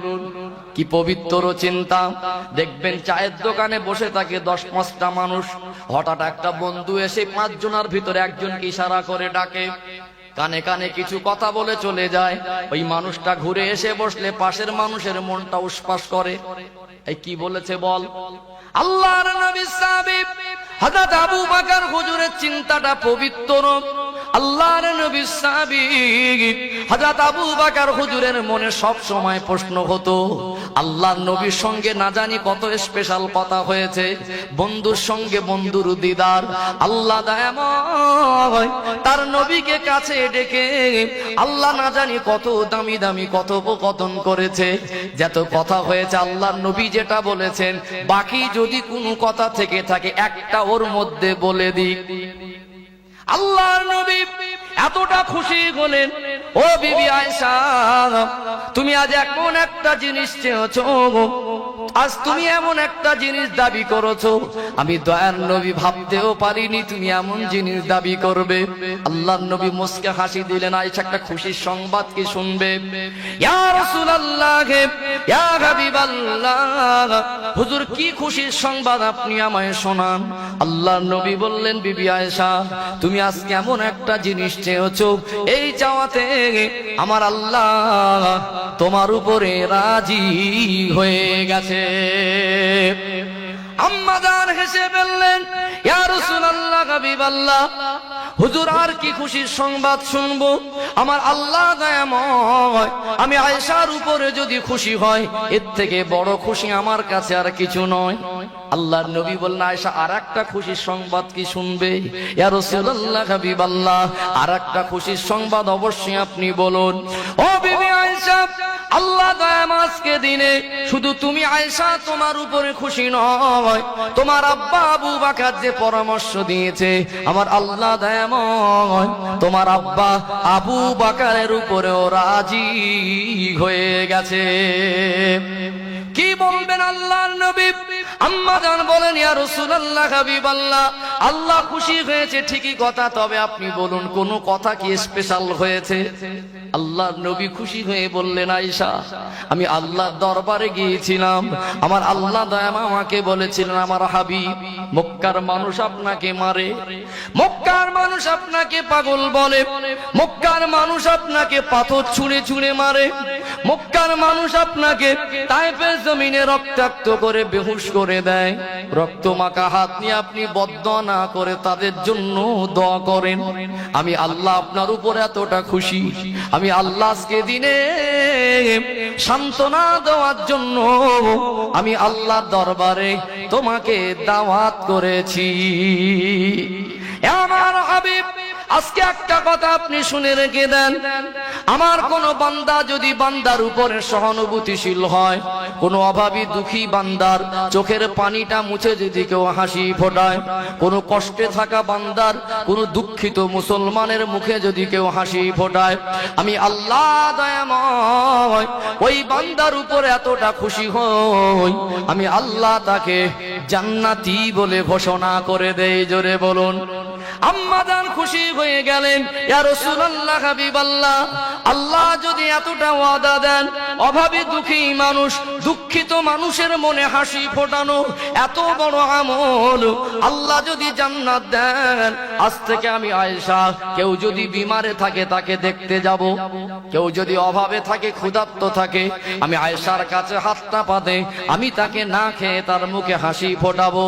কি পবিত্র চিন্তা। দেখবেন চায়ের দোকানে বসে থাকে 10-5টা মানুষ, হঠাৎ একটা বন্ধু এসে 5 জনের ভিতরে একজনকে ইশারা করে ডাকে, কানে কানে কিছু কথা বলে চলে যায়। ওই মানুষটা ঘুরে এসে বসলে পাশের মানুষের মনটা উসপাস করে, এই কি বলেছে বল। আল্লাহর নবী সাহাবী হযরত আবু বকর হুজুরের চিন্তাটা পবিত্র। আল্লাহর নবী সাহাবী হযরত আবু বকর হুজুরের মনে সব সময় প্রশ্ন হতো, আল্লাহর নবীর সঙ্গে না জানি কত স্পেশাল কথা হয়েছে, বন্ধুর সঙ্গে বন্ধুর দিদার। আল্লাহ দয়াময় তার নবীকে কাছে ডেকে আল্লাহ না জানি কত দামি দামি কথোপকথন করেছে। যত কথা হয়েছে আল্লাহর নবী যেটা বলেছেন, বাকি যদি কোনো কথা থেকে থাকে একটা ওর মধ্যে বলে দিক। আল্লাহর নবী এতটা খুশি হলেন, ও বিবি আয়েশা, তুমি আজ এমন একটা জিনিস চেয়েছো, আজ তুমি এমন একটা জিনিস দাবি করেছো, আমি দয়ার নবী ভাবতেও পারিনি তুমি এমন জিনিস দাবি করবে। আল্লাহর নবী মুস্কে হাসি দিলেন, আয়েশা একটা খুশির সংবাদ কি শুনবে? ইয়া রাসূলুল্লাহ, ইয়া হাবিবাল্লাহ, হুজুর কি খুশির সংবাদ আপনি আমায় শোনান। আল্লাহর নবী বললেন, বিবি আয়েশা, তুমি আজকে এমন একটা জিনিস চেয়েছো, এই চাওয়াতে আমার আল্লাহ তোমার উপরে রাজি হয়ে গেছে। আম্মা জান হেসে বললেন, ইয়া রাসূলুল্লাহ, হাবিবাল্লাহ, হুজুর আর কি খুশির সংবাদ শুনবো? আমার আল্লাহ দয়াময়, আমি আয়েশার উপরে যদি খুশি হয় এর থেকে বড় খুশি আমার কাছে আর কিছু নয়। আল্লাহর নবী বললেন, আয়েশা আর একটা খুশির সংবাদ কি শুনবে? ইয়া রাসূলুল্লাহ, হাবিবাল্লাহ, আর একটা খুশির সংবাদ অবশ্যই আপনি বলুন। ও বিবি আয়েশা, আল্লাহ দয়াময় আজকে দিনে শুধু তুমি আয়েশা তোমার উপরে খুশি নয়, তোমার আব্বা আবু বকর যে পরামর্শ দিয়েছে, আমার আল্লাহ দয়াময় তোমার আব্বা আবু বকরের উপরেও রাজি হয়ে গেছে। কি বলবেন আল্লাহর নবী? আম্মা জান বলেন, ইয়া রাসূলুল্লাহ, হাবিবাল্লাহ, আল্লাহ খুশি হয়েছে ঠিকই কথা, তবে আপনি বলুন কোন কথা কি স্পেশাল হয়েছে? আল্লাহর নবী খুশি হয়ে বললেন, আয়েশা, আমি আল্লাহর দরবারে গিয়েছিলাম, আমার আল্লাহ দয়াময় আমাকে বলেছিলেন, আমার হাবিব, মক্কার মানুষ আপনাকে মারে, মক্কার মানুষ আপনাকে পাগল বলে, মক্কার মানুষ আপনাকে পাথর ছুঁড়ে ছুঁড়ে মারে, মক্কার মানুষ আপনাকে তায়েফের জমিনে রক্তাক্ত করে বেহুশ করে দেয়, রক্ত মাখা হাত নিয়ে আপনি বদদোয়া না করে তাদের জন্য দোয়া করেন। আমি আল্লাহ আপনার উপর এতটা খুশি, আমি আল্লাহ আজকে দিনে সান্ত্বনা দেওয়ার জন্য আমি আল্লাহর দরবারে তোমাকে দাওয়াত করেছি। আমার হাবিব, আজকে একটা কথা আপনি শুনে রেখে দেন, আমার কোন বান্দা যদি বান্দার উপরে সহানুভূতিশীল হয়, কোন অভাবী দুঃখী বান্দার চোখের পানিটা মুছে যদি কেউ হাসি ফোটায়, কোন কষ্টে থাকা বান্দার, কোন দুঃখিত মুসলমানের মুখে যদি কেউ হাসি ফোটায়, আমি আল্লাহ দয়াময় ওই বান্দার উপরে এতটা খুশি হই, আমি আল্লাহ তাকে জান্নাতি বলে ঘোষণা করে দেই। জোরে বলুন। আম্মা জান খুশি হয়ে গেলেন, ইয়া রাসূলুল্লাহ, হাবিবাল্লাহ, আল্লাহ যদি এতটা ওয়াদা দেন, অভাবী দুঃখী মানুষ, দুঃখিত মানুষের মনে হাসি ফোটানো এত বড় আমল, আল্লাহ যদি জান্নাত দেন, আজ থেকে আমি আয়েশা, কেউ যদি বিমারে থাকে তাকে দেখতে যাব, কেউ যদি অভাবে থাকে, ক্ষুধার্ত থাকে, আমি আয়েশার কাছে হাতটা পাতে আমি তাকে না খেয়ে তার মুখে হাসি ফোটাবো।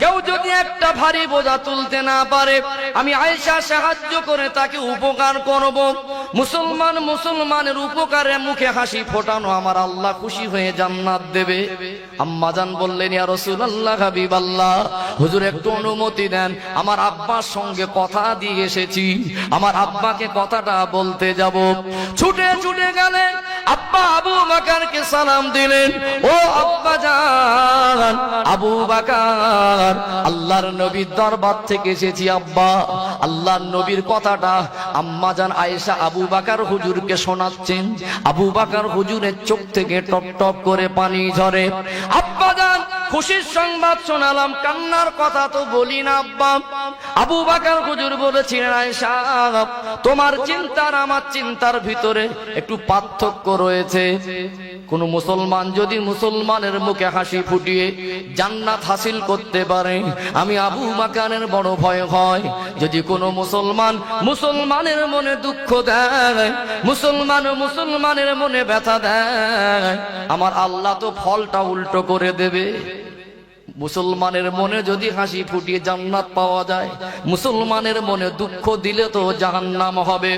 কেউ যদি একটা ভারী বোঝা তুলতে না পারে, আমি আয়েশা সাহায্য করে তাকে উপকার করব। মুসলমানের উপকারে মুখে হাসি ফোটানো আমার আল্লাহ খুশি হয়ে জান্নাত দেবে। আম্মা জান বললেন, ইয়া রাসূলুল্লাহ, হাবিবাল্লাহ, হুজুর একটু অনুমতি দেন, আমার আব্বার সঙ্গে কথা দিয়ে এসেছি, আমার আব্বাকে কথাটা বলতে যাব। ছুটে ছুটে গেলেন, আব্বা আবু বকরকে সালাম দিলেন, ও আব্বা জান আবু বকর, আল্লাহর নবীর দরবার থেকে এসেছি আব্বা। আল্লাহর নবীর কথাটা আম্মা জান আয়েশা আবু বকর হুজুরকে শোনাচ্ছেন। আবু বকর হুজুরের চোখ থেকে টপ টপ করে পানি ঝরে। আব্বা জান খুশির সংবাদ শোনালাম, কান্নার কথা তো বলি না আব্বা। আবু বকর হুজুর বলেছিলেন, আয়েশা তোমার চিন্তার আমার চিন্তার ভিতরে একটু পার্থক্য রয়েছে। কোন মুসলমান যদি মুসলমানের মুখে হাসি ফুটিয়ে জান্নাত হাসিল করতে পারে, আমি আবু বকরের বড় ভয় হয়। যদি কোনো মুসলমান মুসলমানের মনে দুঃখ দেয়, মুসলমানের মনে ব্যথা দেয়, আমার আল্লাহ তো ফলটা উল্টো করে দেবে। মুসলমানের মনে যদি হাসি ফুটিয়ে জান্নাত পাওয়া যায়, মুসলমানের মনে দুঃখ দিলে তো জাহান্নাম হবে।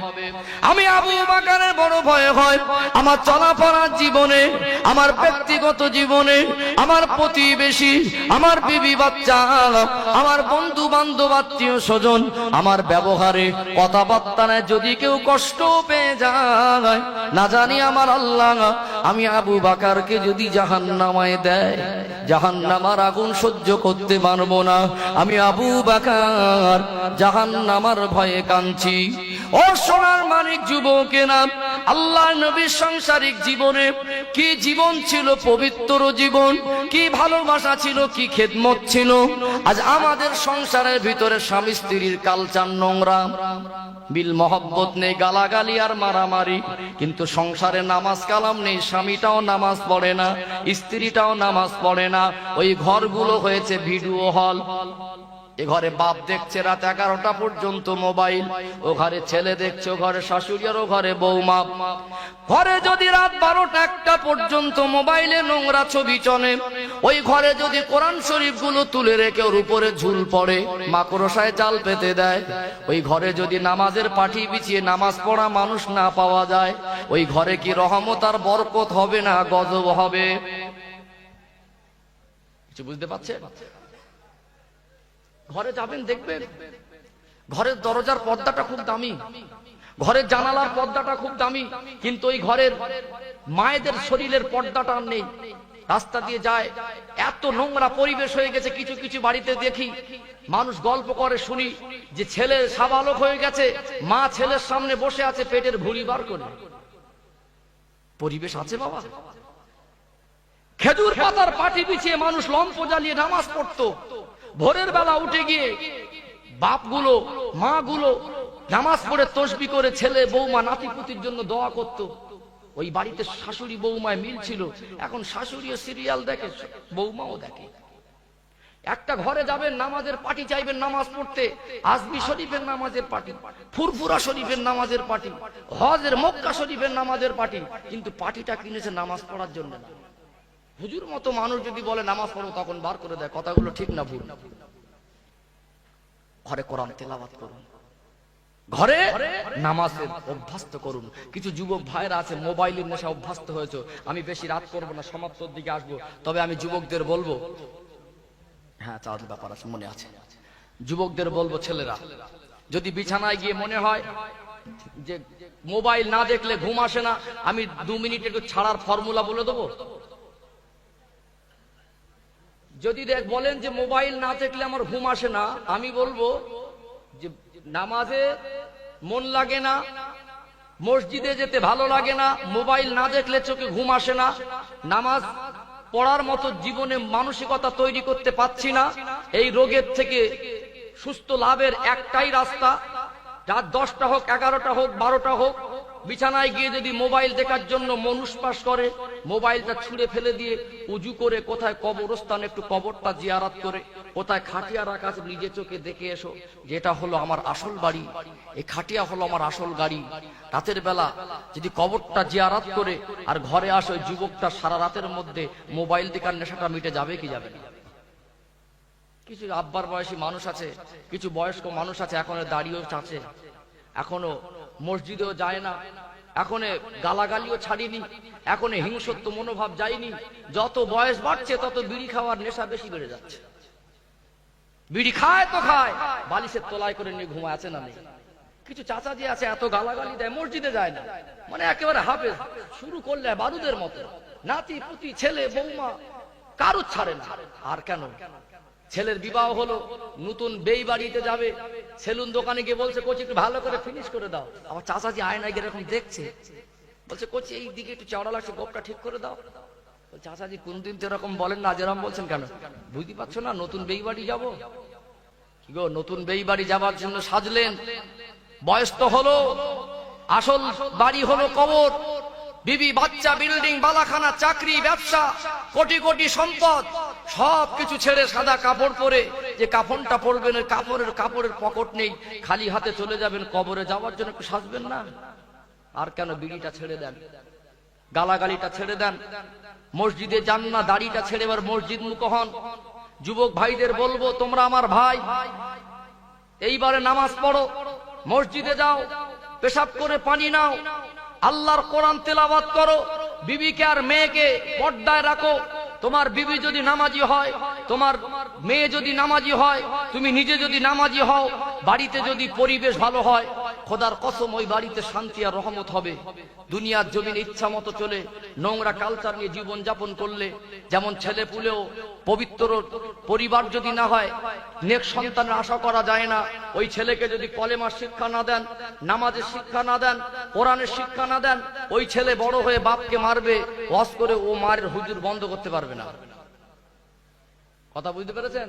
আমি আবু বকরের বড় ভয় হয় আমার চলাফেরার জীবনে, আমার ব্যক্তিগত জীবনে, আমার প্রতিবেশী, আমার বিবি বাচ্চা, আমার বন্ধু বান্ধব, আত্মীয় স্বজন, আমার ব্যবহারে কথাবার্তায় যদি কেউ কষ্ট পেয়ে যায়, না জানি আমার আল্লাহ আমি আবু বকরকে যদি জাহান্নামায় দেয়, জাহান্নামার আগুন সহ্য করতে পারবো না। আমি আবু বকর জাহান্নামার ভয়ে কাঁদছি। ও সোনার মানিক যুবকেরা, আল্লাহ নবীর সাংসারিক জীবনে কি জীবন ছিল, পবিত্র জীবন, কি ভালোবাসা ছিল, কি খেদমত ছিল। আজ আমাদের সংসারের ভিতরে স্বামী স্ত্রীর কালচার নোংরা, বিল মহব্বত নেই, গালাগালি আর মারামারি। কিন্তু সংসারে নামাজ কালাম নেই, স্বামীটাও নামাজ পড়ে না, স্ত্রীটাও নামাজ পড়ে না। ওই ঘরগুলো হয়েছে ভিডিও হল। এ ঘরে বাপ দেখছে রাত 11টা পর্যন্ত মোবাইল, ও ঘরে ছেলে দেখছে, ও ঘরে শাশুড়ি, আর ও ঘরে বৌমা। ঘরে যদি রাত 12টা 1টা পর্যন্ত মোবাইলে নোংরা ছবি চলে, ওই ঘরে যদি কোরআন শরীফ গুলো তুলে রেখে ওর উপরে ঝুল পড়ে, মাকড়সায় জাল পেতে দেয়, ওই ঘরে যদি নামাজের পাঠি বিছিয়ে নামাজ পড়া মানুষ না পাওয়া যায়, ওই ঘরে কি রহমত আর বরকত হবে না গজব হবে? কিছু বুঝতে পারছে? ঘরে যাবেন দেখবেন ঘরের দরজার পর্দাটা খুব দামি, ঘরের জানালার পর্দাটা খুব দামি, কিন্তু ওই ঘরের মায়েদের শরীরের পর্দাটা আর নেই। রাস্তা দিয়ে যায়, এত নোংরা পরিবেশ হয়ে গেছে। কিছু কিছু বাড়িতে দেখি মানুষ গল্প করে শুনি যে ছেলে সাবালক হয়ে গেছে, মা ছেলের সামনে বসে আছে পেটের ভুঁড়ি বার করে। পরিবেশ আছে বাবা? খেজুর পাতার পাটি বিছিয়ে মানুষ লম্ফ জ্বালিয়ে নামাজ পড়তো। ভোরের বেলা উঠে গিয়ে বাপগুলো মাগুলো নামাজ পড়ে তসবিহ করে ছেলে বৌমা নাতিপুতির জন্য দোয়া করত। ওই বাড়িতে শাশুড়ি বৌমায় মিল ছিল। এখন শাশুড়িও সিরিয়াল দেখে, বৌমাও দেখে। একটা ঘরে যাবেন, নামাজের পাটি চাইবেন নামাজ পড়তে, আজমি শরীফের নামাজের পাটি, ফুরফুরা শরীফের নামাজের পাটি, হজের মক্কা শরীফের নামাজের পাটি, কিন্তু পাটিটা কিনেছে নামাজ পড়ার জন্য না। হুজুর মতো মানুষ যদি বলে নামাজ পড়ো, তখন বার করে দেয়। কথাগুলো ঠিক না ভুল? ঘরে কোরআন তেলাওয়াত করুন, ঘরে নামাজের অভ্যস্ত করুন। কিছু যুবক ভাইরা আছে মোবাইলের নেশা অভ্যস্ত হয়েছে। আমি বেশি রাত করবো না, সমাপ্তর দিকে আসবো। তবে আমি যুবকদের বলবো, হ্যাঁ চাঁদ ব্যাপার আছে, মনে আছে, যুবকদের বলবো, ছেলেরা যদি বিছানায় গিয়ে মনে হয় যে মোবাইল না দেখলে ঘুম আসে না, আমি 2 মিনিট একটু ছাড়ার ফর্মুলা বলে দেবো। যদি বলেন যে মোবাইল না দেখলে আমার ঘুম আসে না, আমি বলবো যে নামাজে মন লাগে না, মসজিদে যেতে ভালো লাগে না, মোবাইল না দেখলে চোখে ঘুম আসে না, নামাজ পড়ার মতো জীবনে মানসিকতা তৈরি করতে পারছি না, এই রোগের থেকে সুস্থ লাভের একটাই রাস্তা, রাত 10টা হোক, 11টা হোক, 12টা হোক, বিছানায় গিয়ে যদি মোবাইল দেখার জন্য মন উসপাস করে, মোবাইলটা ছুঁড়ে ফেলে দিয়ে উজু করে কোথায় কবরস্থান একটু কবরটা জিয়ারত করে, কোথায় খাটিয়া রাখা আছে নিজে চোখে দেখে এসো, যেটা হলো আমার আসল বাড়ি, এই খাটিয়া হলো আমার আসল গাড়ি। রাতের বেলা যদি কবরটা জিয়ারত করে আর ঘরে আসে, ওই যুবকটা সারা রাতের মধ্যে মোবাইল দেখার নেশাটা মিটে যাবে কি যাবে না? কিছু আব্বার বয়সী মানুষ আছে, কিছু বয়স্ক মানুষ আছে, এখনো দাড়িও চাচে, এখনো মসজিদেও যায় না, এখনো গালাগালিও ছাড়িনি, এখনো হিংসত্ব মনোভাব যায়নি। যত বয়স বাড়ছে তত বিড়ি খাওয়ার নেশা বেশি বেড়ে যাচ্ছে। বিড়ি খায় তো খায়, বালিশের তলায় করে নিয়ে ঘুমায়, আছে না নেই? কিছু চাচা যে আছে এত গালাগালি দেয়, মসজিদে যায় না, মানে একেবারে হাফেজ, শুরু করলে বারুদের মতো, নাতি পুতি ছেলে বৌমা কারো ছাড়ে না। আর কেন? ছেলের বিবাহ হলো, নতুন বেই বাড়িতে যাবে, সেলুন দোকানে গিয়ে বলছে কোচ একটু ভালো করে ফিনিশ করে দাও। আমার চাচাজি আয়নায় গিয়ে এরকম দেখছে, বলছে কোচ এই দিকে একটু চওড়া লাগছে, গোপটা ঠিক করে দাও। চাচাজি কোনদিন তো এরকম বলেন না, যেরকম বলছেন কেন? বুঝতে পারছো না নতুন বেইবাড়ি যাব? কি গো, নতুন বেইবাড়ি যাবার জন্য সাজলেন, বয়স তো হলো, আসল বাড়ি হলো কবর। বিবি বাচ্চা, বিল্ডিং, বালাখানা, চাকরি, ব্যবসা, কোটি কোটি সম্পদ, সব কিছু ছেড়ে সাদা কাপড় পরে যে কাফনটা পরবেন, কাপড়ের পকেট নেই, খালি হাতে চলে যাবেন কবরে, যাওয়ার জন্য একটু সাজবেন না? আর কেন বিড়িটা ছেড়ে দেন, গালাগালিটা ছেড়ে দেন, মসজিদে যান না, দাড়িটা ছেড়ে এবার মসজিদ মুখ হন। যুবক ভাইদের বলবো, তোমরা আমার ভাই, এইবারে নামাজ পড়ো, মসজিদে যাও, পেশাব করে পানি নাও, আল্লাহর কোরআন তেলাওয়াত করো, বিবিকে আর মেয়েকে পর্দায় রাখো। তোমার বিবি যদি নামাজি হয়, তোমার মেয়ে যদি নামাজি হয়, তুমি নিজে যদি নামাজি হও, বাড়িতে যদি পরিবেশ ভালো হয়, খোদার কসম ওই বাড়িতে শান্তি আর রহমত হবে। দুনিয়ার জমিনে ইচ্ছা মতো চলে নোংরা কালচার নিয়ে জীবন যাপন করলে, যেমন ছেলে পুলেও পবিত্র পরিবার যদি না হয়, নেক সন্তানের আশা করা যায় না। ওই ছেলেকে যদি কলেমার শিক্ষা না দেন, নামাজের শিক্ষা না দেন, কোরআনের শিক্ষা না দেন, ওই ছেলে বড় হয়ে বাপকে মারবে, ওয়াজ করে ও মায়ের হুজুর বন্ধ করতে পারবে না। কথা বুঝতে পেরেছেন?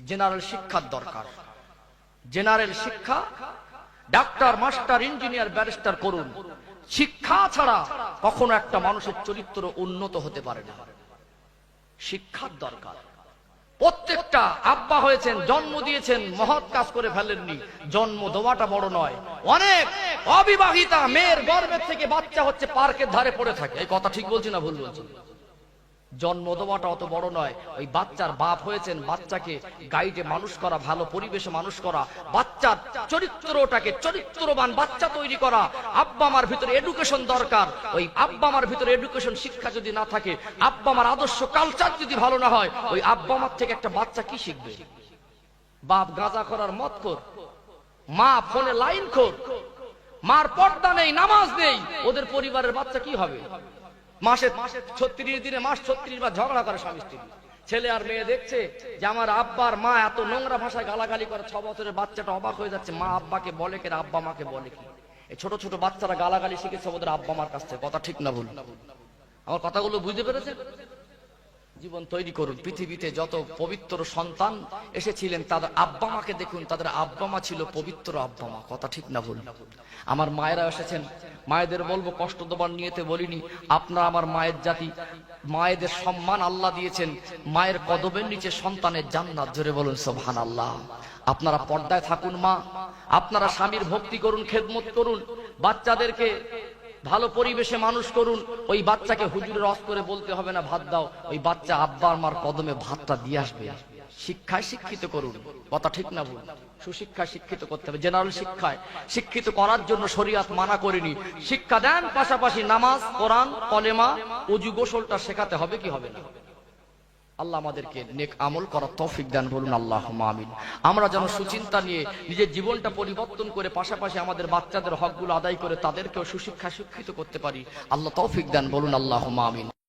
জেনারেল শিক্ষার দরকার, জেনারেল শিক্ষা। ডাক্তার, মাস্টার, ইঞ্জিনিয়ার, ব্যারিস্টার করুন, শিক্ষা ছাড়া কখনো একটা মানুষের চরিত্র উন্নত হতে পারে না। শিক্ষার দরকার। প্রত্যেকটা আব্বা হয়েছেন, জন্ম দিয়েছেন, মহৎ কাজ করে ফেলেননি। জন্ম দেওয়াটা বড় নয়। অনেক অবিবাহিতা মেয়ের গর্ভের থেকে বাচ্চা হচ্ছে পার্কের ধারে পড়ে থাকে। এই কথা ঠিক বলছি না ভুল বলছি? জন্ম দেওয়াটা অত বড় নয়। ওই বাচ্চার বাপ হয়েছেন, বাচ্চাকে গাইডে মানুষ করা, ভালো পরিবেশে মানুষ করা, বাচ্চার চরিত্রটাকে চরিত্রবান বাচ্চা তৈরি করা। আব্বা মার ভিতরে এডুকেশন দরকার। ওই আব্বা মার ভিতরে এডুকেশন শিক্ষা যদি না থাকে, আব্বা মার আদর্শ কালচার যদি ভালো না হয়, ওই আব্বা মার থেকে একটা বাচ্চা কি শিখবে? বাপ গাঁজা করার মত কর, মা ফোনে লাইন খোর, মার পর্দা নেই, নামাজ নেই, ওদের পরিবারের বাচ্চা কি হবে? মাসে 36 দিনে 36 বার ঝগড়া করে স্বামী স্ত্রী। ছেলে আর মেয়ে দেখছে যে আমার আব্বার মা এত নোংরা ভাষায় গালাগালি করে। 6 বছরের বাচ্চাটা অবাক হয়ে যাচ্ছে, মা আব্বাকে বলে কে, আব্বা মাকে বলে কি? এই ছোট ছোট বাচ্চারা গালাগালি শিখেছে ওদের আব্বা মার কাছ থেকে। কথা ঠিক না ভুল? আমার কথাগুলো বুঝতে পেরেছেন? জীবন তৈরি করুন। পৃথিবীতে যত পবিত্র সন্তান এসেছিলেন, তাদের আব্বা মাকে দেখুন, তাদের আব্বা মা ছিল পবিত্র আব্বা মা। কথা ঠিক না ভুল? আমার মায়েরা এসেছেন, মায়েদের বলবো, কষ্ট দেবার নিয়েতে বলিনি, আপনারা আমার মায়ের জাতি, মায়েদের সম্মান আল্লাহ দিয়েছেন। মায়ের কদমের নিচে সন্তানের জান্নাত। জোরে বলুন সুবহানাল্লাহ। আপনারা পর্দায় থাকুন মা, আপনারা স্বামীর ভক্তি করুন, খেদমত করুন, বাচ্চাদেরকে ভালো পরিবেশে মানুষ করুন। ওই বাচ্চাকে হুজুরের রস করে বলতে হবে না ভাত দাও, ওই বাচ্চা আব্বা আমার কদমে ভাতটা দিয়ে আসবে। শিক্ষায় শিক্ষিত করুন। কথা ঠিক না ভুল? সুশিক্ষায় শিক্ষিত করতে হবে। জেনারেল শিক্ষায় শিক্ষিত করার জন্য শরীয়ত মানা করেনি। শিক্ষা দেন, পাশাপাশি নামাজ, কোরআন, কলেমা, ওযু, গোসলটা শেখাতে হবে কি হবে না? আল্লাহ আমাদেরকে নেক আমল করার তৌফিক দান, বলুন আল্লাহুম্মা আমিন। আমরা যেন সুচিন্তা নিয়ে নিজের জীবনটা পরিবর্তন করে পাশাপাশি আমাদের বাচ্চাদের হকগুলো আদায় করে তাদেরকেও সুশিক্ষা শিক্ষিত করতে পারি। আল্লাহ তৌফিক দান, বলুন আল্লাহুম্মা আমিন।